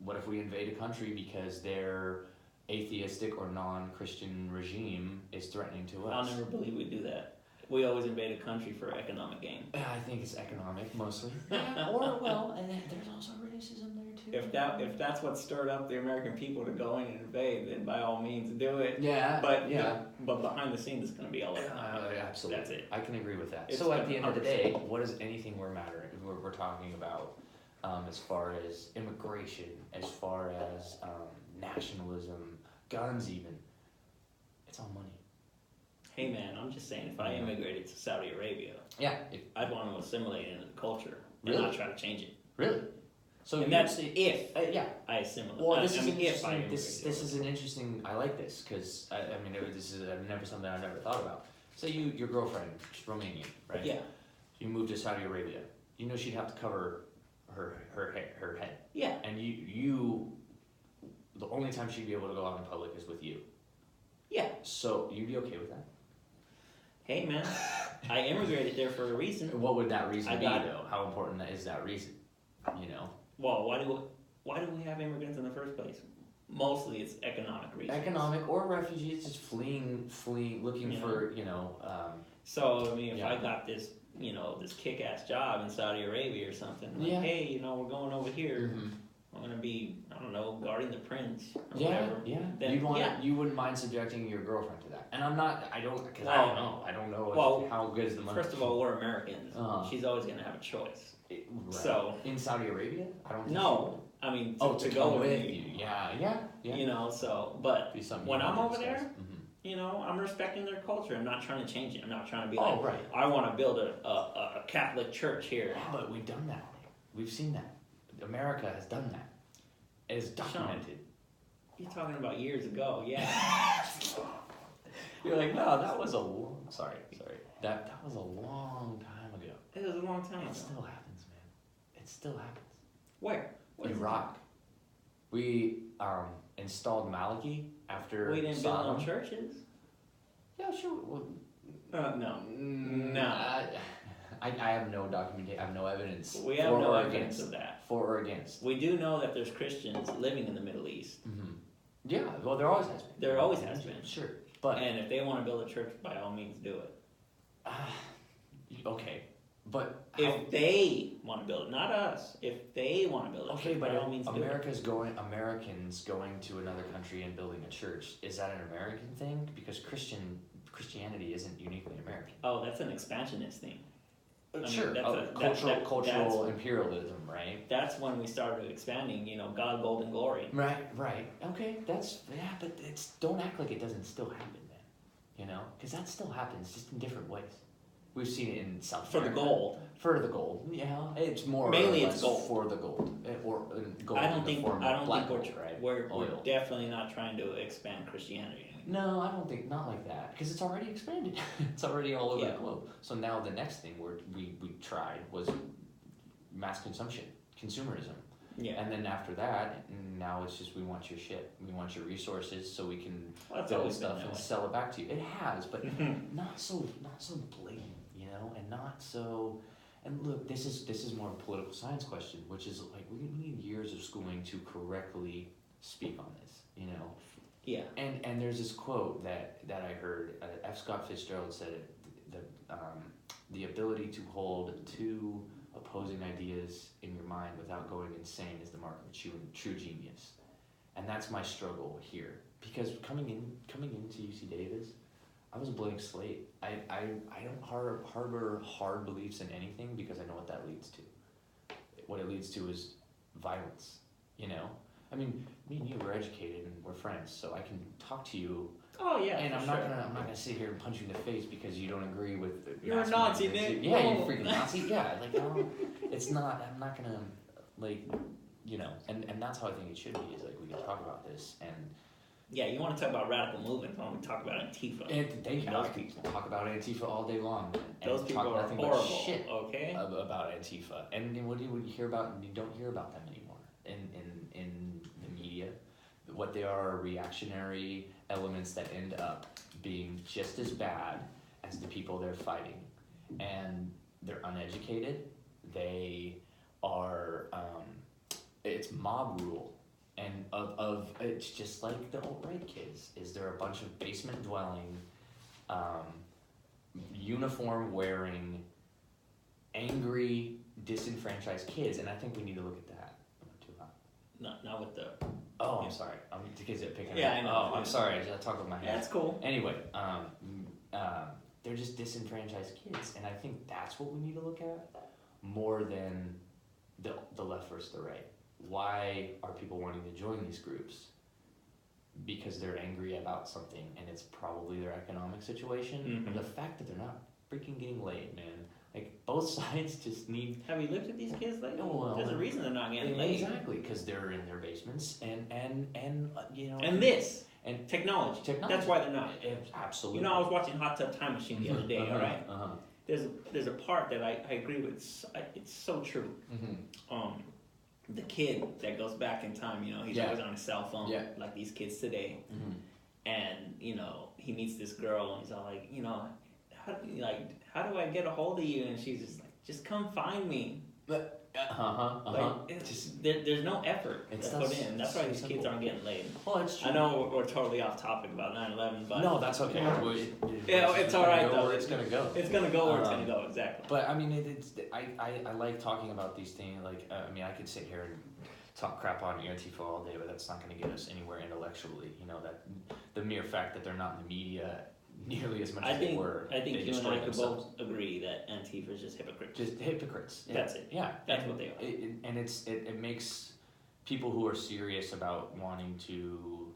What if we invade a country because their atheistic or non-Christian regime is threatening to us? I'll never believe we do that. We always invade a country for economic gain. I think it's economic mostly. And there's also racism there too. If that's what stirred up the American people to go in and invade, then by all means do it. Yeah. But behind the scenes, it's going to be all absolutely. That's it. I can agree with that. It's so at the end of the day, what is anything we're talking about? As far as immigration, as far as nationalism, guns even, it's all money. Hey man, I'm just saying, if I immigrated to Saudi Arabia, I'd want to assimilate into the culture and not try to change it. Really? So and that's if I assimilate. Well, this is an interesting. I like this because this is never something I've never thought about. Say your girlfriend, she's Romanian, right? Yeah. You moved to Saudi Arabia. She'd have to cover her head. Yeah. And you the only time she'd be able to go out in public is with you. Yeah. So you'd be okay with that? Hey man, I immigrated there for a reason. What would that reason be though? How important is that reason? Well, why do we have immigrants in the first place? Mostly it's economic reasons. Economic or refugees just fleeing, looking Yeah. for, So, I mean, if Yeah. I got this, this kick-ass job in Saudi Arabia or something, like, Yeah. hey, we're going over here. mhm. I'm going to be, I don't know, guarding the prince or Yeah, whatever. yeah. Then, You wouldn't mind subjecting your girlfriend to that. And I don't know Well, how good is the money. First of all, we're Americans. Uh-huh. She's always going to have a choice. Right. So in Saudi Arabia, I don't think no, I mean to go come with with me. you. Yeah. But Be something when you I'm want over to discuss. there, Mhm. I'm respecting their culture. I'm not trying to change it. I'm not trying to be Oh, like, right. I want to build a Catholic church here. Yeah, but we've done that. We've seen that. America has done that. It is documented. You're talking about years ago, yeah. You're like, no, that was a long. Sorry. That was a long time ago. It was a long time ago. It still happens, man. It still happens. Where? What is Iraq. We installed Maliki after We didn't build Saddam. no churches. Yeah, sure. Well, No. I have no documentation. I have no evidence. We have for no or evidence against, of that. For or against. We do know that there's Christians living in the Middle East. Mm-hmm. Yeah. Well, there always has been. There always has been. Sure. But And if they want to build a church, by all means do it. okay. But If they want to build it, not us. If they want to build a okay, church, but by all means do it. Americans going to another country and building a church, is that an American thing? Because Christianity isn't uniquely American. Oh, that's an expansionist thing. I mean, Sure, that's cultural imperialism, right? That's when we started expanding, God, gold, and glory. Right. Okay, but don't act like it doesn't still happen, then. Because that still happens, just in different ways. We've seen it in South For the America. gold. For the gold, yeah, it's more Mainly or it's less gold. for the gold, or gold I don't in think the form of black we're, gold, right? we're Oil. definitely not trying to expand Christianity. No, I don't think not like that because it's already expanded. It's already all over Yeah. the globe. So now the next thing we tried was mass consumerism, Yeah. and then after that, now it's just we want your shit, we want your resources, so we can Well, that's build always been stuff that and way. sell it back to you. It has, but not so blatant, and not so. And look, this is more of a political science question, which is like we need years of schooling to correctly speak on this, Yeah. And there's this quote that I heard. F. Scott Fitzgerald said it. The ability to hold two opposing ideas in your mind without going insane is the mark of a true genius, and that's my struggle here. Because coming into UC Davis, I was a blank slate. I don't harbor hard beliefs in anything because I know what that leads to. What it leads to is violence. I mean, me and you were educated and we're friends, so I can talk to you. Oh yeah. And for I'm sure. not gonna sit here and punch you in the face because you don't agree with. You're a Nazi, Nick. Yeah, you Whoa. freaking Nazi. Yeah, it's not. I'm not gonna and that's how I think it should be. Is like we can talk about this and. Yeah, you want to talk about radical movements? Why don't we talk about Antifa? And thank you. Those I people. Talk about Antifa all day long. And Those people talk are nothing horrible. but shit Okay. about Antifa. And then what do you hear about? You don't hear about them anymore in the media. What they are reactionary elements that end up being just as bad as the people they're fighting, and they're uneducated. They are. It's mob rule. And of it's just like the alt-right kids. Is there a bunch of basement dwelling, uniform wearing, angry, disenfranchised kids? And I think we need to look at that. Am I too hot? Not with the. Oh, Yeah. I'm sorry. I'm because it picking Yeah, up. I know. Oh, I'm sorry. I just talk with my Yeah, head. that's cool. Anyway, they're just disenfranchised kids, and I think that's what we need to look at more than the left versus the right. Why are people wanting to join these groups? Because they're angry about something, and it's probably their economic situation. Mhm. And the fact that they're not freaking getting laid, man. Like both sides just need. Have you looked at these kids lately? Oh, well, There's a reason they're not getting laid. Exactly, because they're in their basements and And this and technology. technology. That's why they're not. Absolutely. I was watching Hot Tub Time Machine the other day. Uh-huh, All right. Uh-huh. There's a part that I agree with. It's so true. Mm-hmm. The kid that goes back in time, he's Yeah. always on his cell phone, Yeah. like these kids today. Mm-hmm. And he meets this girl, and he's all like, how do I get a hold of you? And she's just like, just come find me. Like, it's just, there's no effort to put in. That's why these kids aren't getting laid. Well, it's true. I know we're totally off topic about 9/11, but no, that's okay. It's all right though. Where it's gonna go. It's gonna go where it's gonna go, exactly. But I mean, I like talking about these things. Like, I mean, I could sit here and talk crap on Antifa all day, but that's not going to get us anywhere intellectually. You know, that the mere fact that they're not in the media nearly as much as they were. I think they you and I could themselves. both agree that Antifa is just hypocrites. Just hypocrites. Yeah. That's it. Yeah, That's what they are. It makes people who are serious about wanting to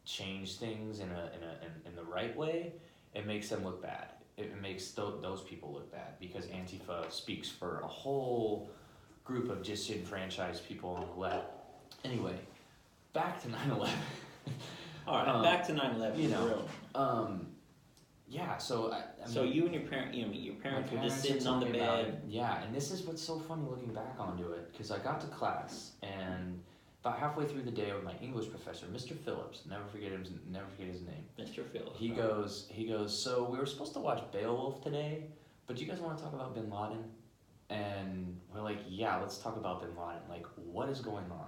change things in the right way. It makes them look bad. It makes those people look bad because Antifa speaks for a whole group of disenfranchised people on the left. Anyway, back to 9/11. All right, back to 9/11. You know, for real. Yeah. So I so mean, you and your parents were just sitting on the told me about it. bed. Yeah, and this is what's so funny looking back onto it because I got to class and about halfway through the day with my English professor, Mr. Phillips, never forget his name. Mr. Phillips. He goes. So we were supposed to watch Beowulf today, but do you guys want to talk about Bin Laden? And we're like, yeah, let's talk about Bin Laden. Like, what is going on?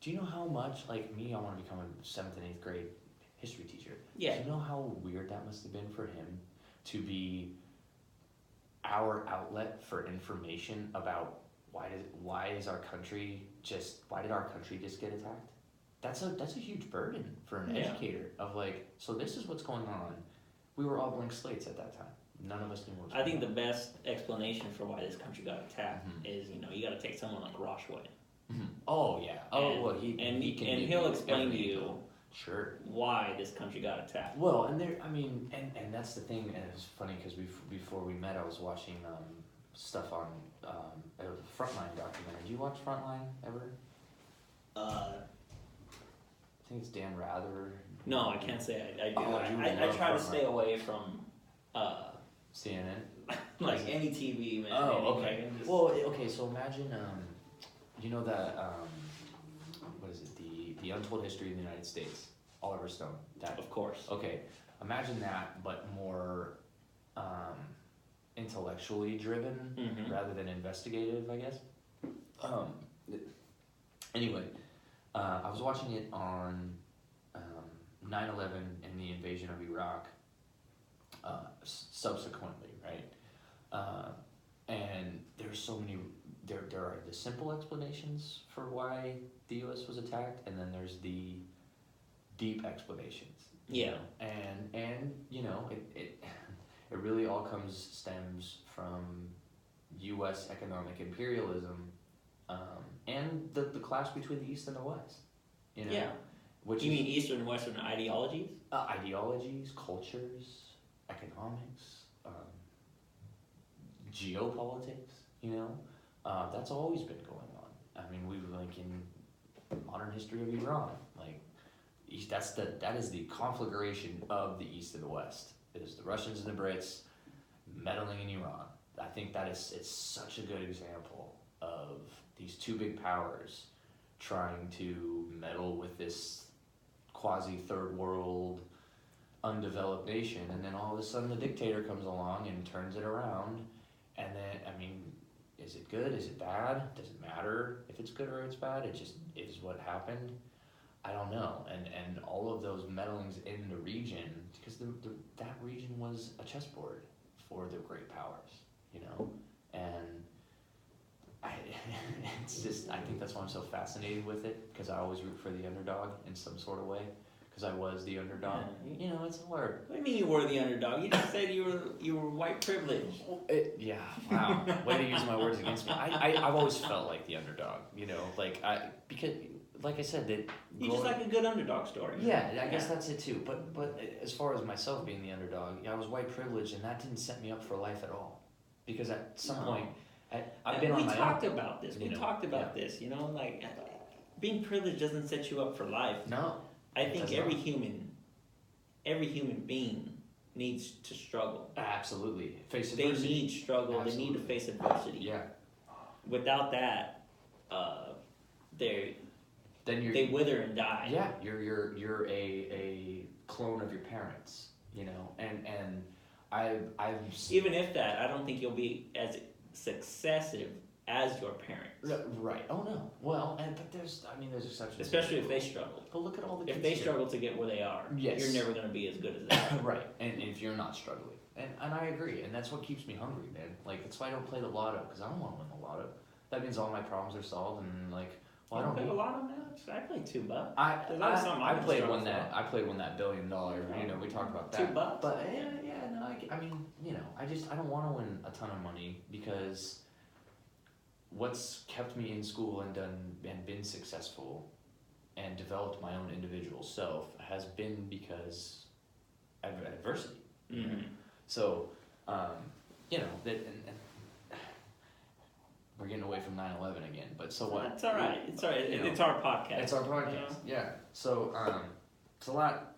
Do you know how much, like me, I want to become a 7th and 8th grade history teacher. Yeah. Do you know how weird that must have been for him to be our outlet for information about why did our country just get attacked? That's a huge burden for an educator of like, so this is what's going on. We were all blank slates at that time. None of us knew what was I think the going best explanation for why this country got attacked is, you got to take someone like Rosh White. on. Oh yeah. Oh And- well, he'll explain to you Sure. why this country got attacked. Well, and there, I mean, and that's the thing. And it's funny because before we met, I was watching stuff on a Frontline documentary. Do you watch Frontline ever? I think it's Dan Rather. No, I can't say I do. Oh, you I love try to Frontline. stay away from CNN. like any TV, man. Oh, anything. okay. Well, okay. So imagine, you know that what is it? The Untold History of the United States. Oliver Stone. That. Of course. Okay. Imagine that, but more intellectually driven Mhm. rather than investigative, I guess. Anyway, I was watching it on 9/11 and the invasion of Iraq. Subsequently, right? And there's so many. There are the simple explanations for why the U.S. was attacked, and then there's the deep explanations. you Yeah. know? And it really all stems from U.S. economic imperialism, and the clash between the East and the West. You know. Yeah. Which You is, mean Eastern and Western ideologies? ideologies, cultures, economics, geopolitics, that's always been going on. I mean, we've like in modern history of Iran, like that is the conflagration of the East and the West. It is the Russians and the Brits meddling in Iran. I think it's such a good example of these two big powers trying to meddle with this quasi third world undeveloped nation, and then all of a sudden the dictator comes along and turns it around, and then, I mean, is it good, is it bad, does it matter if it's good or it's bad, it just is what happened. I don't know, and all of those meddlings in the region, because that region was a chessboard for the great powers, and I think that's why I'm so fascinated with it, because I always root for the underdog in some sort of way, because I was the underdog. Yeah. It's hard. What do you mean you were the underdog? You just said you were white privileged. Yeah, wow. Way to use my words against me. I've always felt like the underdog, because, like I said, that You just like a good underdog story. yeah, I guess that's it too. But as far as myself being the underdog, I was white privileged, and that didn't set me up for life at all, because at some point, I've been on my own. We talked about this. Yeah. Like being privileged doesn't set you up for life. No. I think does every not. human being needs to struggle. Absolutely. Face They adversity. need struggle. Absolutely. They need to face adversity. Yeah. Without that, they wither and die. Yeah, you're a clone of your parents, and I've Even if that, I don't think you'll be as as your parents. Right. Oh no. Well, but there's exceptions. Especially if they struggle. But look at all the kids If they here. struggle to get where they are, Yes. you're never going to be as good as they are. Right. And if you're not struggling, and I agree, and that's what keeps me hungry, man. Like that's why I don't play the lotto because I don't want to win the lotto. That means all my problems are solved, and like, well, I don't play need a lotto now. I played $2. I I've played been one struggling I played one that $1 billion. You know, we talked about that. $2. But no, I mean, you know, I don't want to win a ton of money because what's kept me in school and been successful and developed my own individual self has been because of adversity. Mm-hmm. So, you know, that and we're getting away from 9/11 again, but so what? It's all right. It's all right. You know, It's our podcast. It's our podcast. You know? Yeah. So it's a lot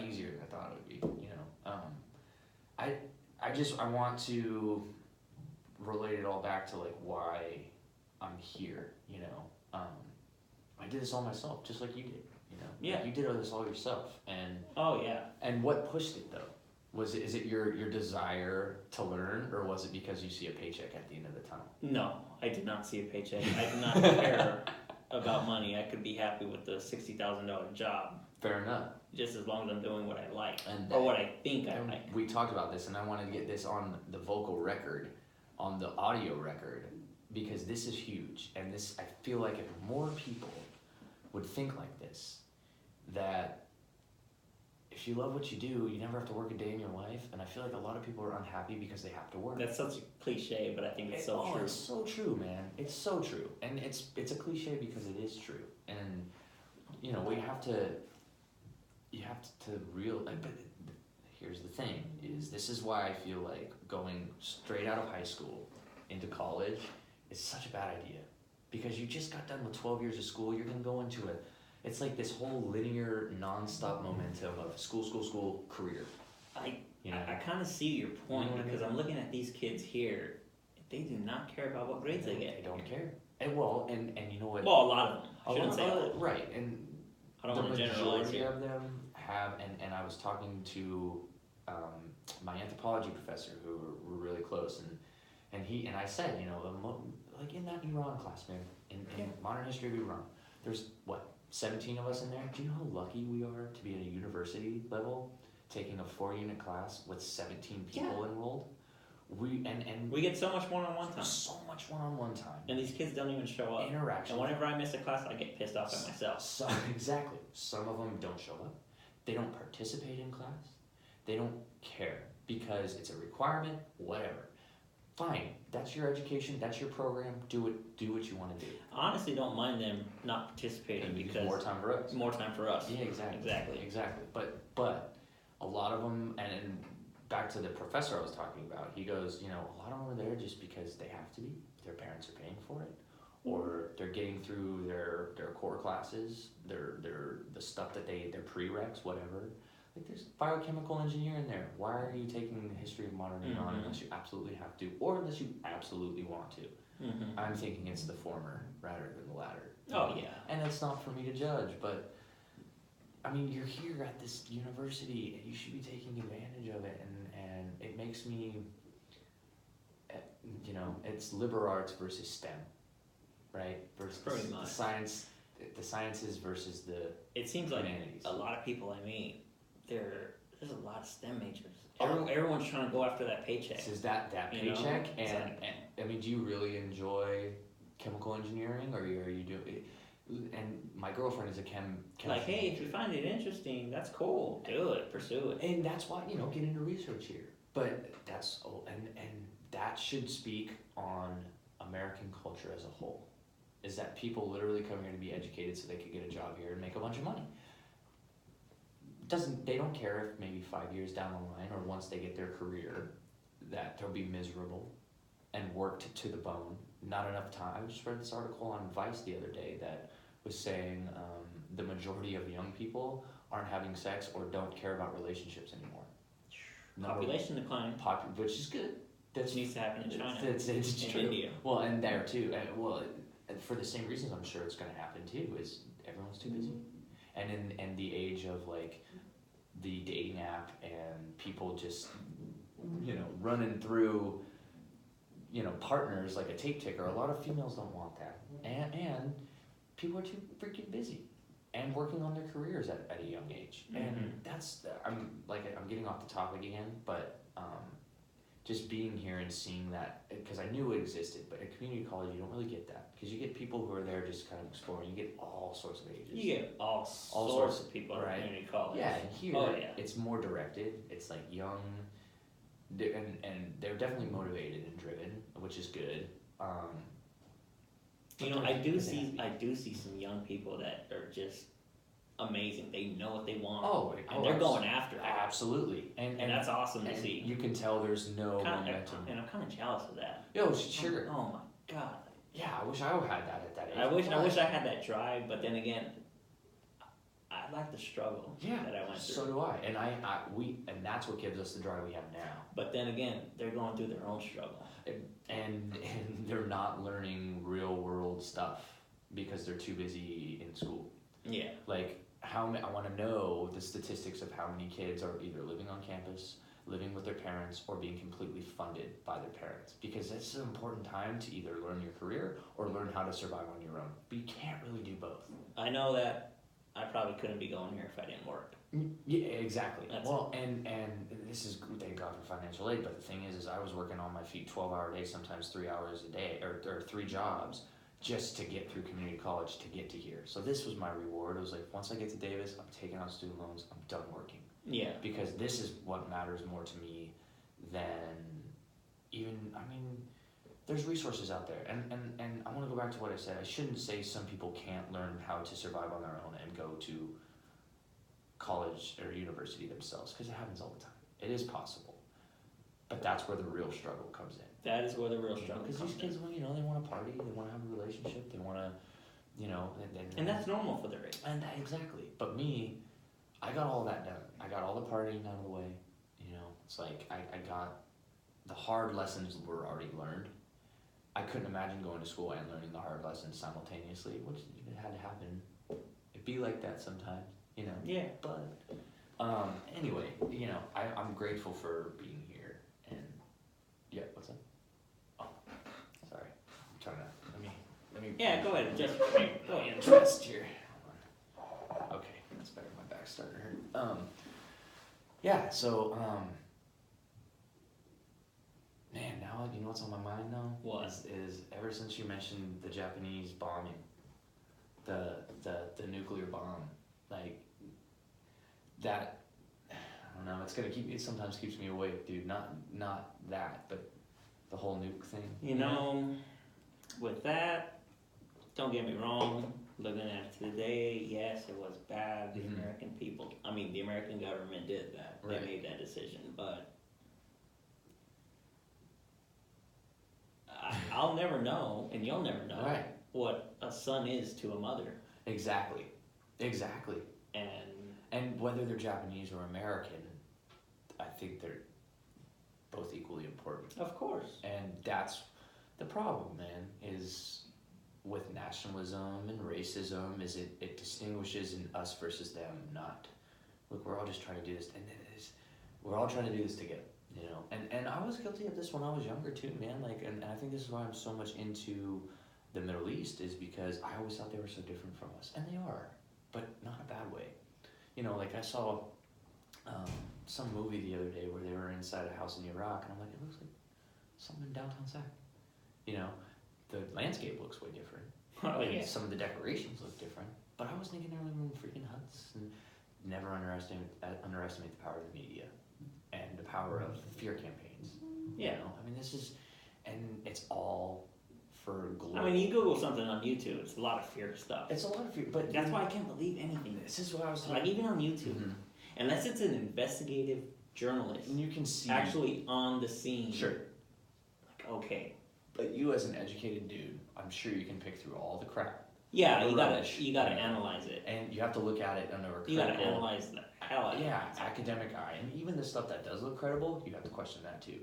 easier than I thought it would be. You know, I want to relate it all back to like why I'm here. You know, I did this all myself, just like you did. You know, Yeah. Like, you did this all yourself, and Oh yeah. and what pushed it though? Is it your desire to learn, or was it because you see a paycheck at the end of the tunnel? No, I did not see a paycheck. I did not care about money. I could be happy with the $60,000 job, Fair enough. just as long as I'm doing what I like And or what I think I and like. we talked about this, and I wanted to get this on the vocal record, on the audio record, because this is huge, and this I feel like if more people would think like this, that if you love what you do, you never have to work a day in your life, and I feel like a lot of people are unhappy because they have to work. That's such a cliche, but I think it's so true. It's so true, man. It's so true, and it's a cliche because it is true, and you know you have to real. But here's the thing: is this is why I feel like going straight out of high school into college is such a bad idea, because you just got done with 12 years of school. You're gonna go into it's like this whole linear, non-stop momentum of school, career. You know? I kind of see your point You know what I because mean? I'm looking at these kids here. They do not care about what grades they get. They don't care. And you know what? Well, a lot of them. I A shouldn't lot- say all. right, and I don't the want to generalize majority here. of them have, and I was talking to my anthropology professor who were really close, and I said, you know, like in that Iran class, man, in modern history of Iran, there's what, 17 of us in there. Do you know how lucky we are to be at a university level, taking a 4-unit class with 17 people enrolled? We get so much one-on-one time, so much one-on-one time. and these kids don't even show up. Interaction. And whenever I miss a class, I get pissed off at myself. So, exactly. Some of them don't show up. They don't participate in class. They don't care because it's a requirement. Whatever. Fine. That's your education. That's your program. Do what you want to do. Honestly, don't mind them not participating because more time for us. More time for us. Yeah, exactly. But a lot of them, and back to the professor I was talking about, he goes, you know, a lot of them are there just because they have to be. Their parents are paying for it, or they're getting through their core classes, the stuff that their prereqs, whatever. Like there's biochemical engineering there. Why are you taking the history of modern Iran unless you absolutely have to, or unless you absolutely want to? Mm-hmm. I'm thinking it's the former rather than the latter. Oh yeah. And it's not for me to judge, but I mean, you're here at this university and you should be taking advantage of it, and it makes me, you know, it's liberal arts versus STEM, right? Versus Pretty much. the sciences versus the It seems like humanities. a lot of people I meet, there's a lot of STEM majors. Oh. Everyone's trying to go after that paycheck. Is that You know, paycheck, it's and, like- and I mean, do you really enjoy chemical engineering, or are you doing? And my girlfriend is a chemistry Like, hey, if major. you find it interesting, that's cool. Do it, pursue it. And that's why, you know, get into research here. But that's, and that should speak on American culture as a whole. Is that people literally come here to be educated so they could get a job here and make a bunch of money. They don't care if maybe 5 years down the line or once they get their career that they'll be miserable and worked to the bone. Not enough time. I just read this article on Vice the other day that was saying the majority of young people aren't having sex or don't care about relationships anymore. Population decline. Which is good. That needs to happen in China. It's in true. India. Well, and there too. And for the same reasons, I'm sure it's going to happen too. Is everyone's too busy, and in the age of like the dating app and people just running through partners like a tape ticker. A lot of females don't want that, and people are too freaking busy and working on their careers at a young age. And that's I'm getting off the topic again, but just being here and seeing that, because I knew it existed, but at community college you don't really get that, because you get people who are there just kind of exploring. You get all sorts of ages. You get all sorts of people at community college. Yeah, and here it's more directed. It's like young, and they're definitely motivated and driven, which is good. I do see some young people that are just amazing. They know what they want. And they're going after it. Absolutely, and that's awesome to see. You can tell there's no momentum. And I'm kind of jealous of that. Yo, sure. Oh my god. Yeah, I wish I had that at that age. I wish I had that drive, but then again, I like the struggle that I went through. So do I, and and that's what gives us the drive we have now. But then again, they're going through their own struggle, and they're not learning real world stuff because they're too busy in school. Yeah. Like I want to know the statistics of how many kids are either living on campus, living with their parents, or being completely funded by their parents, because it's an important time to either learn your career or learn how to survive on your own. But you can't really do both. I know that I probably couldn't be going here if I didn't work. Yeah, exactly. And this is, thank God for financial aid, but the thing is I was working on my feet 12-hour days, sometimes 3 hours a day, or 3 jobs, just to get through community college, to get to here. So this was my reward. It was like, once I get to Davis, I'm taking out student loans, I'm done working. Yeah. Because this is what matters more to me than even, there's resources out there. And I want to go back to what I said. I shouldn't say some people can't learn how to survive on their own and go to college or university themselves, because it happens all the time. It is possible. But that's where the real struggle comes in. That is where the real struggle comes in. Because these kids, they want to party, they want to have a relationship, they want to, and that's normal for their age. And exactly. But me, I got all that done. I got all the partying out of the way. It's like I got the hard lessons were already learned. I couldn't imagine going to school and learning the hard lessons simultaneously, which it had to happen. It'd be like that sometimes, Yeah. But anyway, I'm grateful for being here. And yeah, what's up? Oh, sorry. I'm trying to let me. Yeah, go ahead. Just go ahead. Interest here. Okay, that's better. My back's starting to hurt. Yeah. So man, now you know what's on my mind now? What? Is ever since you mentioned the Japanese bombing, the nuclear bomb, like that. I don't know. It's gonna it sometimes keeps me awake, dude. Not that, but the whole nuke thing. With that, don't get me wrong. Looking at it today, yes, it was bad. The American people, the American government did that. Right. They made that decision, but I'll never know, and you'll never know what a son is to a mother. Exactly. And whether they're Japanese or American, I think they're both equally important. Of course. And that's the problem, man, is with nationalism and racism, is it distinguishes in us versus them, not, look, we're all just trying to do this, and we're all trying to do this together, And I was guilty of this when I was younger too, man, and I think this is why I'm so much into the Middle East, is because I always thought they were so different from us, and they are, but not in a bad way. Like I saw some movie the other day where they were inside a house in Iraq, and I'm like, it looks like something in downtown Sac. The landscape looks way different. Yeah. Some of the decorations look different, but I was thinking they're living in freaking huts. And never underestimate the power of the media and the power of fear campaigns. Yeah. This is, and it's all for glory. You Google something on YouTube, it's a lot of fear stuff. It's a lot of fear, but that's why I can't believe anything. This is what I was talking about. Even on YouTube, unless it's an investigative journalist, and you can see actually on the scene. Sure. Okay. But you, as an educated dude, I'm sure you can pick through all the crap. Yeah, you gotta analyze it, and you have to look at it under a critical. You gotta analyze the hell out of it. Yeah, academic eye, and even the stuff that does look credible, you have to question that too.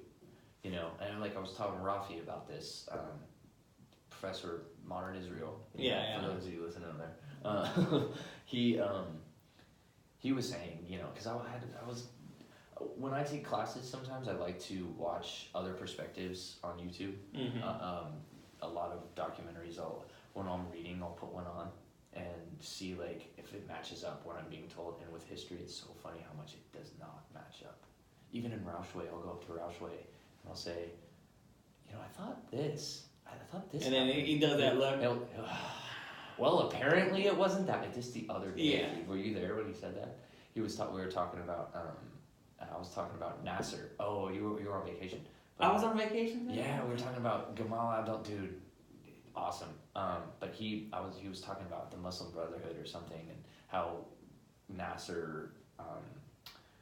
And I was talking to Rafi about this, Professor Modern Israel. Yeah. For those of you listening there, he was saying, because when I take classes, sometimes I like to watch other perspectives on YouTube. Mm-hmm. A lot of documentaries. When I'm reading, I'll put one on and see like if it matches up what I'm being told. And with history, it's so funny how much it does not match up. Even in Rauschway, I'll go up to Rauschway and I'll say, I thought this. And then he does that look. Well, apparently it wasn't that. Just the other day. Yeah. Were you there when he said that? We were talking about. I was talking about Nasser. Oh, you were on vacation. I was on vacation. Then? Yeah, we were talking about Gamal Abdel. Dude, awesome. But he was talking about the Muslim Brotherhood or something, and how Nasser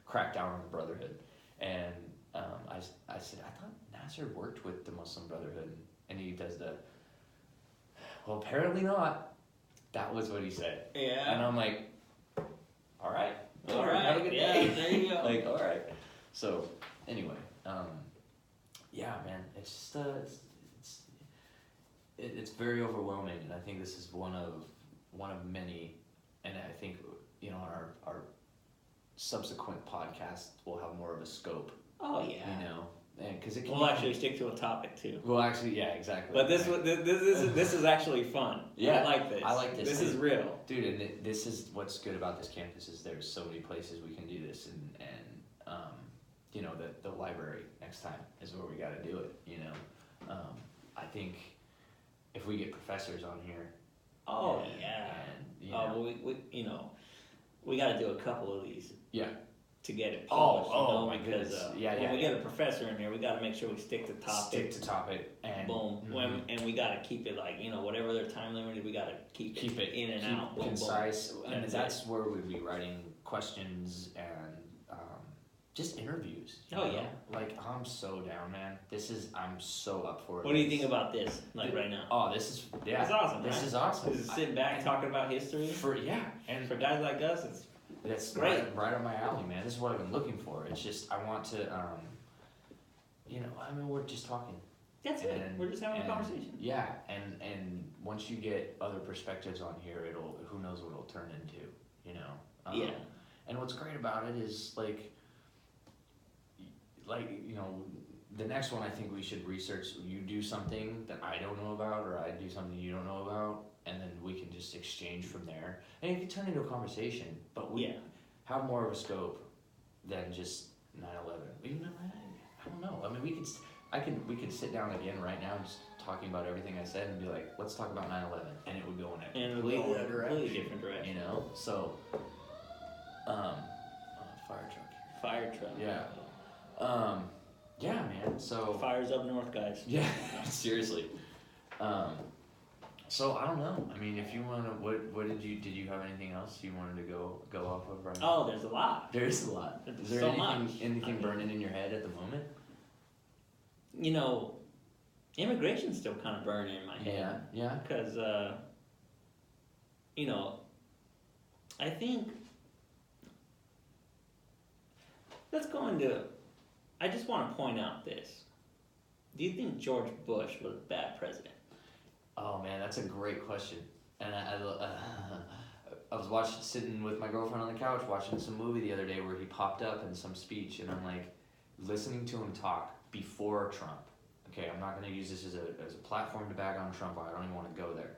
cracked down on the Brotherhood. And I said, I thought Nasser worked with the Muslim Brotherhood, and he does well, apparently not. That was what he said. Yeah. And I'm like, all right. All right. Have a good day. There you go. Like, all right. So, anyway, yeah, man, it's just it's very overwhelming, and I think this is one of many, and I think our subsequent podcast will have more of a scope. Oh yeah. Because we'll actually stick to a topic too. Well, actually, yeah, exactly. But this is actually fun. Yeah, I like this. I like this. This is real, dude. And this is what's good about this campus is there's so many places we can do this, and the library next time is where we got to do it. I think if we get professors on here. Oh yeah. Well, we got to do a couple of these. Yeah. To get it polished. My goodness. When we get a professor in here, we got to make sure we stick to topic. And boom. Mm-hmm. And we got to keep it whatever their time limit, we got to keep it in and out. Boom, concise. Boom. And that's where we'd be writing questions and just interviews. Oh yeah. Like I'm so down, man. I'm so up for it. What do you think about this? Right now? Oh, this is It's awesome. This right? is awesome. This is sitting back talking about history. And for guys like us, that's great. Right up my alley, man. This is what I've been looking for. It's just I want to, we're just talking. That's it. We're just having a conversation. Yeah, and once you get other perspectives on here, who knows what it'll turn into, Yeah. And what's great about it is the next one I think we should research. You do something that I don't know about, or I do something you don't know about, and then we can just exchange from there. And it can turn into a conversation, but we have more of a scope than just 9/11. Even I don't know. I mean, we could sit down again right now and just talking about everything I said and be like, let's talk about 9/11, and it would go in a completely different direction. So, fire truck here. Fire truck. Yeah. Yeah, man. So fire's up north, guys. Yeah, seriously. So I don't know. I mean, if you want to, what did you have anything else you wanted to go off of right now? Oh, there's a lot. There's a lot. Is there anything burning in your head at the moment? Immigration's still kind of burning in my head. Yeah. Because, I think, I just want to point out this. Do you think George Bush was a bad president? Oh man, that's a great question. And I was sitting with my girlfriend on the couch watching some movie the other day where he popped up in some speech, and I'm like, listening to him talk before Trump. Okay, I'm not going to use this as a platform to bag on Trump. I don't even want to go there.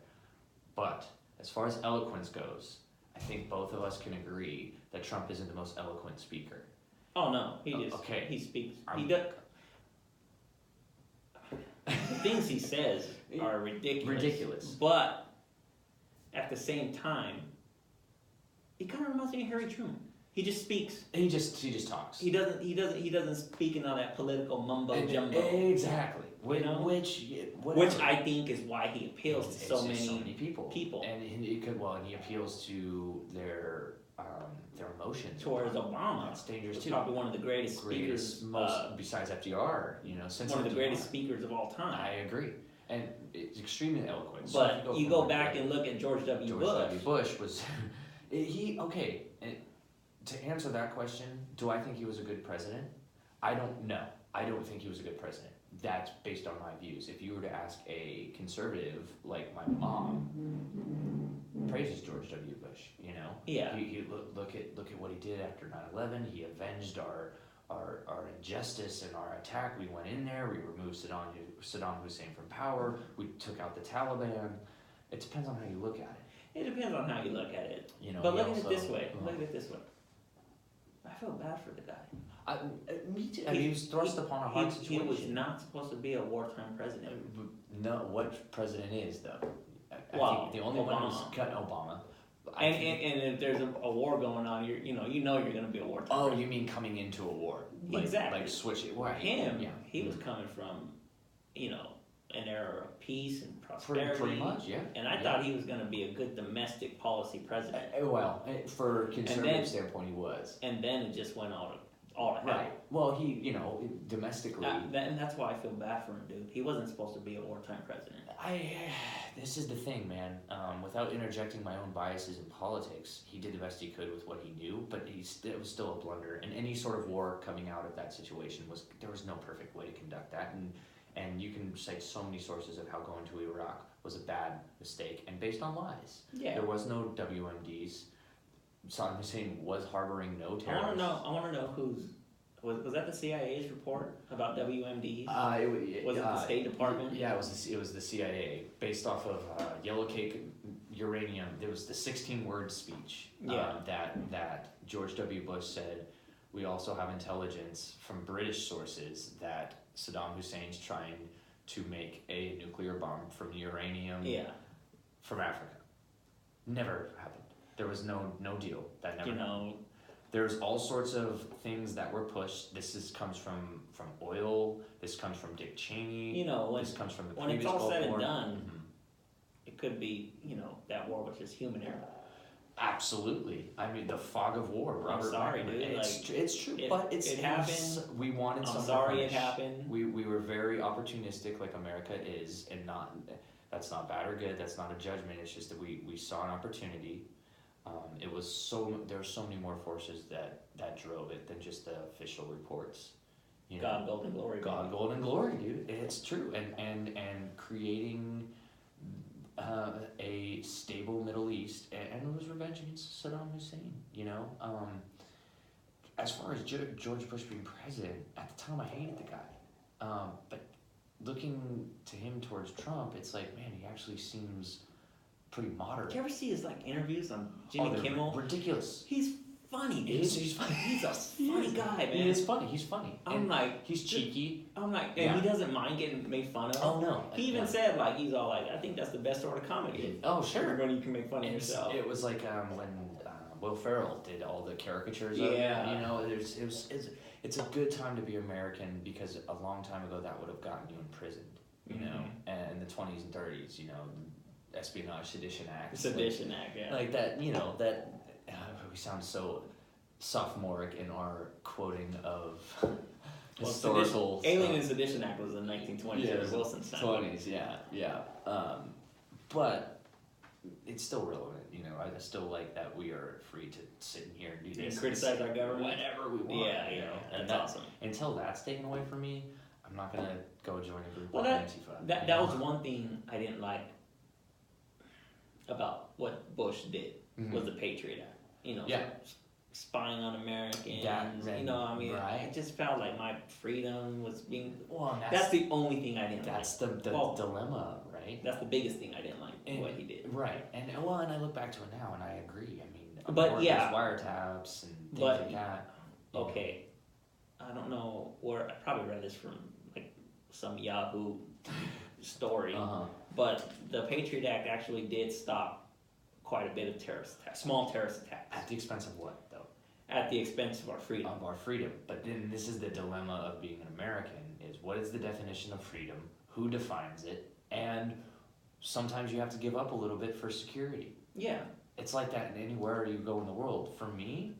But as far as eloquence goes, I think both of us can agree that Trump isn't the most eloquent speaker. Oh no, he speaks. He does. The things he says are ridiculous. But at the same time, he kind of reminds me of Harry Truman. He just speaks. He just talks. He doesn't speak in all that political mumbo jumbo. Exactly. Which I think is why he appeals to so many people. And he appeals to their emotions towards Obama. That's dangerous too. too. Probably one of the greatest speakers, besides FDR. Since one of the greatest speakers of all time. I agree, and it's extremely eloquent. But so you go back and look at George W. Bush. George W. Bush was okay. And to answer that question, do I think he was a good president? I don't know. I don't think he was a good president. That's based on my views. If you were to ask a conservative like my mom, praises George W. Bush. Yeah. He look at what he did after 9/11. He avenged our our injustice and our attack. We went in there, we removed Saddam Hussein from power, we took out the Taliban. It depends on how you look at it. It depends on how you look at it. You know, but he look at also- it this way. Look at it this way. I feel bad for the guy. Me too. I mean, he was thrust upon a hard He was situation. not supposed to be a wartime president. No, what president is though? I Well, think the only one who's Obama. cut Obama. And if there's a war going on, you know you're going to be a wartime. Oh, president. you mean coming into a war? Exactly. Like switch it. Right. Him, Yeah. he was coming from, an era of peace and prosperity. Pretty much, yeah. And I Yeah. thought he was going to be a good domestic policy president. Well, for a conservative then- standpoint, he was. And then it just went all to hell. Right. Well, he, domestically. And that's why I feel bad for him, dude. He wasn't supposed to be a wartime president. This is the thing, man. Without interjecting my own biases in politics, he did the best he could with what he knew, but it was still a blunder. And any sort of war coming out of that situation there was no perfect way to conduct that. And you can cite so many sources of how going to Iraq was a bad mistake and based on lies. Yeah. There was no WMDs. Saddam Hussein was harboring no terrorists. I want to know was that the CIA's report about WMDs? Was it the State Department? Yeah, it was the CIA based off of yellow cake uranium. There was the 16-word speech that George W. Bush said. We also have intelligence from British sources that Saddam Hussein's trying to make a nuclear bomb from uranium from Africa. Never happened. There was no deal. That never happened. There's all sorts of things that were pushed. Comes from oil. This comes from Dick Cheney. This comes from the when it's previous all Gulf said and War. done, Mhm. it could be that war was just human error. Absolutely. I mean, the fog of war. Robert sorry, Wagner. dude, It's true, but it happened. We wanted I'm some sorry it punish. happened. We were very opportunistic, like America is, and that's not bad or good. That's not a judgment. It's just that we saw an opportunity. There were so many more forces that drove it than just the official reports. God, gold and glory. God, gold and glory, dude. It's true, and creating a stable Middle East, and it was revenge against Saddam Hussein. As far as George Bush being president, at the time I hated the guy, but looking to him towards Trump, it's like, man, he actually seems pretty moderate. Did you ever see his interviews on Jimmy they're Kimmel? ridiculous. He's funny, dude. He's funny. He's a funny guy, man. He is funny. He's funny. I'm like, he's cheeky. and Yeah. he doesn't mind getting made fun of. Oh no. He even said he's all like, I think that's the best sort of comedy. Oh sure. When you can make fun of yourself. It was like when Will Ferrell did all the caricatures. Yeah. Of it. It's a good time to be American because a long time ago that would have gotten you imprisoned. And in the 20s and 30s, Espionage Sedition Act. Sedition Act, yeah. Like that, that we sound so sophomoric in our quoting of historical Alien and Sedition Act was in the 1920s. Yeah, It was Wilson's time. 20s, yeah. But it's still relevant, I still like that we are free to sit in here and do this. And criticize our government. Whenever we want. Yeah, And that's awesome. Until that's taken away from me, I'm not going to go join a group Well, like Antifa. that was one thing I didn't like about what Bush did, was the Patriot Act. Yeah. Spying on Americans. Right. It just felt like my freedom was being... Well, That's the only thing I didn't like. That's the dilemma, right? That's the biggest thing I didn't like, what he did. Right. And I look back to it now and I agree. I mean, But, yeah. there's wiretaps and things But- like that. Okay, I don't know where... I probably read this from, some Yahoo story. But the Patriot Act actually did stop quite a bit of terrorist attacks, small terrorist attacks. At the expense of what, though? At the expense of our freedom. Of our freedom. But then this is the dilemma of being an American, is what is the definition of freedom? Who defines it? And sometimes you have to give up a little bit for security. Yeah. It's like that in anywhere you go in the world. For me,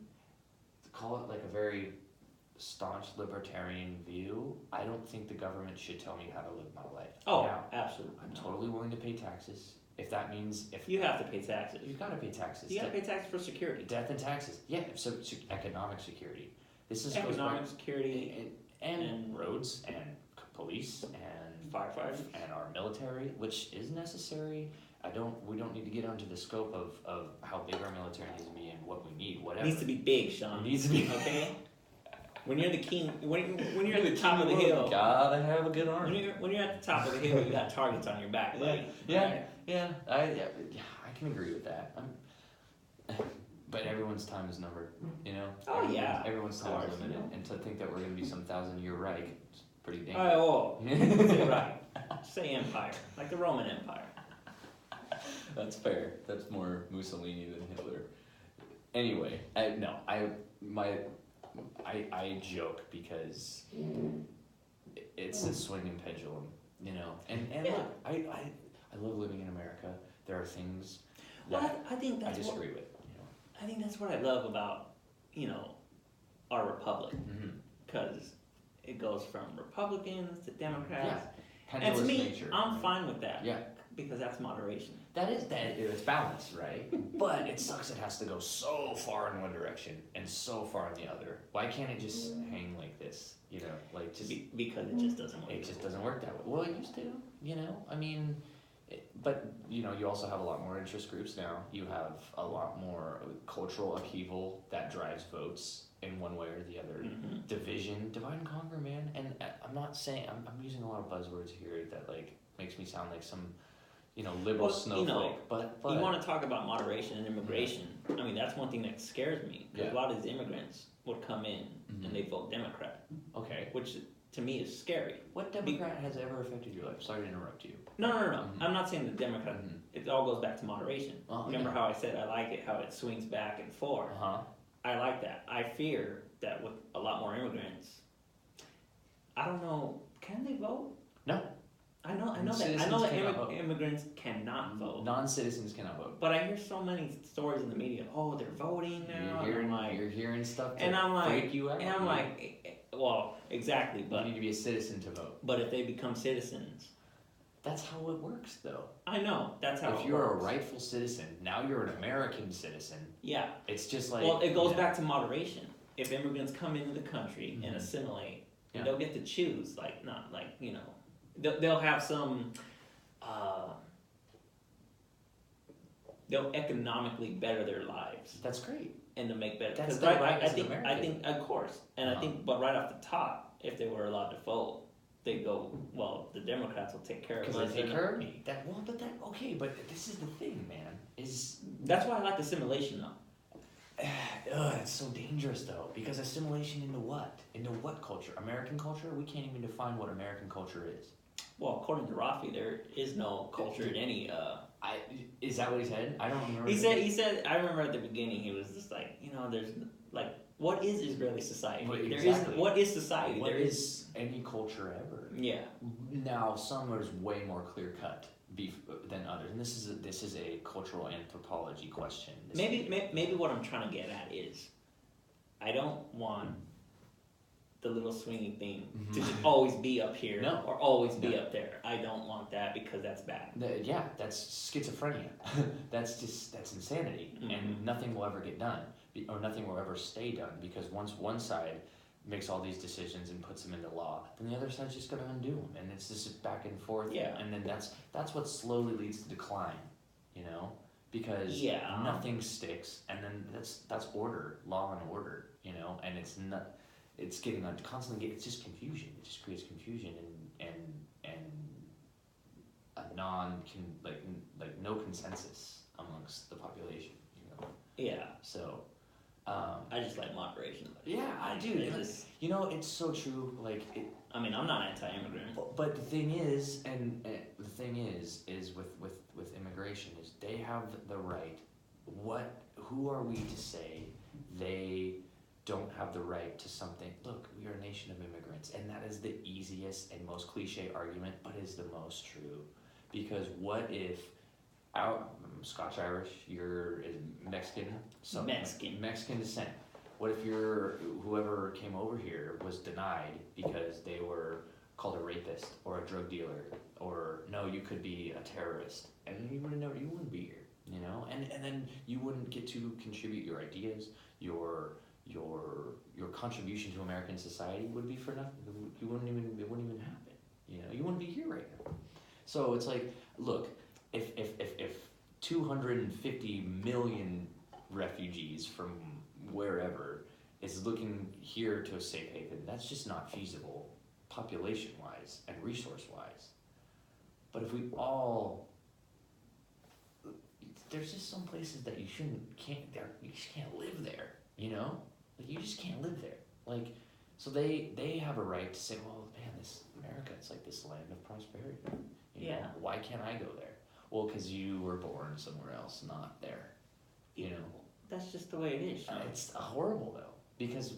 to call it like a very staunch libertarian view, I don't think the government should tell me how to live my life. Oh, Now, absolutely. I'm totally willing to pay taxes. If that means You have to pay taxes. you've got to pay taxes. You got to pay taxes for security. Death and taxes. Yeah, so economic security. This is Economic security and roads and police and firefighters and our military, which is necessary. We don't need to get onto the scope of how big our military needs to be and what we need. Whatever. needs to be big, Sean. It needs to be okay. when you're the king, when you're at the top of the hill, gotta have a good army. when you're at the top of the hill, you got targets on your back, buddy. Yeah. I can agree with that. But everyone's time is numbered, you know. Oh, yeah. Everyone's time is limited, you know. and to think that we're gonna be some 1,000-year Reich, it's pretty dangerous. Oh, say right. Say empire, like the Roman Empire. That's fair. That's more Mussolini than Hitler. Anyway, I joke because it's a swinging pendulum, you know. And Yeah. look, I love living in America. There are things Well, that I think I that's disagree with, you know. I think that's what I love about, our republic, Mm-hmm. because it goes from Republicans to Democrats. Yeah. And to Pendulous me, nature, I'm right? fine with that. Yeah. Because that's moderation. It's balance, right? But it sucks it has to go so far in one direction and so far in the other. Why can't it just hang like this? You know, like just Because it just doesn't work. it just doesn't work that way. Well, it used to, you know. I mean, but you know, you also have a lot more interest groups now. You have a lot more cultural upheaval that drives votes in one way or the other. Mhm. Division, divide and conquer, man. And I'm not saying I'm using a lot of buzzwords here that like makes me sound like some, you know, liberal Well, snowflake. But You want to talk about moderation and immigration. I mean, that's one thing that scares me. Because Yeah. a lot of these immigrants would come in Mhm. and they vote Democrat, okay. which to me is scary. What Democrat has ever affected your life? Sorry to interrupt you. No. Mhm. I'm not saying the Democrat. Mhm. It all goes back to moderation. Oh, Remember yeah. how I said I like it, how it swings back and forth. Uh-huh. I like that. I fear that with a lot more immigrants, I don't know, can they vote? No. I know that. I Citizens know that cannot vote. immigrants cannot vote. Non-citizens cannot vote. But I hear so many stories in the media. Oh, they're voting now. You're hearing stuff to and I'm like, freak you out. and I'm like, well, exactly. you But need to be a citizen to vote. but if they become citizens, That's how it works, though. I know that's how. If it you're works. a rightful citizen, now you're an American citizen. Yeah. It's just like. Well, it goes you know, back to moderation. If immigrants come into the country and Mhm. assimilate, Yeah. they'll get to choose. Like not like they'll have some. They'll economically better their lives That's great. and to make better. That's 'cause their right, right I as an think American. of course, and I Uh-huh. think, but right off the top, if they were allowed to vote, they go. Well, the Democrats will take care of Because us. they take care of me. Okay, but this is the thing, man. Is That's why I like assimilation though. it's so dangerous though. Because assimilation into what? Into what culture? American culture? We can't even define what American culture is. Well, according to Rafi, there is no culture in any. Is that what he said? I don't remember. He said. I remember at the beginning, he was just like, there's like, what is Israeli society? Well, There exactly. is. What is society? What There is any culture ever? Yeah. Now, some are way more clear cut than others, and this is a cultural anthropology question. Maybe what I'm trying to get at is, I don't want the little swinging thing to just always be up here No. or always be No. up there. I don't want that because that's bad. That's schizophrenia. that's insanity, Mhm. and nothing will ever get done, or nothing will ever stay done, because once one side makes all these decisions and puts them into law, then the other side's just going to undo them, and it's just back and forth. Yeah. And then that's what slowly leads to decline, because Yeah. nothing sticks, and then that's order, law and order, and it's not. It's getting constantly. It's just confusion. It just creates confusion and a no consensus amongst the population. Yeah. So. I just like moderation. Yeah, I do. It's so true. I mean, I'm not anti-immigrant. But the thing is, is with immigration is they have the right. Who are we to say they don't have the right to something? Look, we are a nation of immigrants, and that is the easiest and most cliche argument, but is the most true. Because what if I'm Scotch-Irish, you're Mexican, Mexican descent. What if whoever came over here was denied because they were called a rapist or a drug dealer, or no, you could be a terrorist, and you wouldn't be here, and then you wouldn't get to contribute your ideas, your contribution to American society would be for nothing. It wouldn't even happen. You wouldn't be here right now. So it's like, look, if 250 million refugees from wherever is looking here to a safe haven. That's just not feasible, population-wise and resource-wise. But if we all, there's just some places that you just can't live there, you know? Like, you just can't live there. Like, so they have a right to say, well, man, this America, it's like this land of prosperity. You know, why can't I go there? Well, because you were born somewhere else, not there. You know? That's just the way it is, Sean. It's horrible, though, because...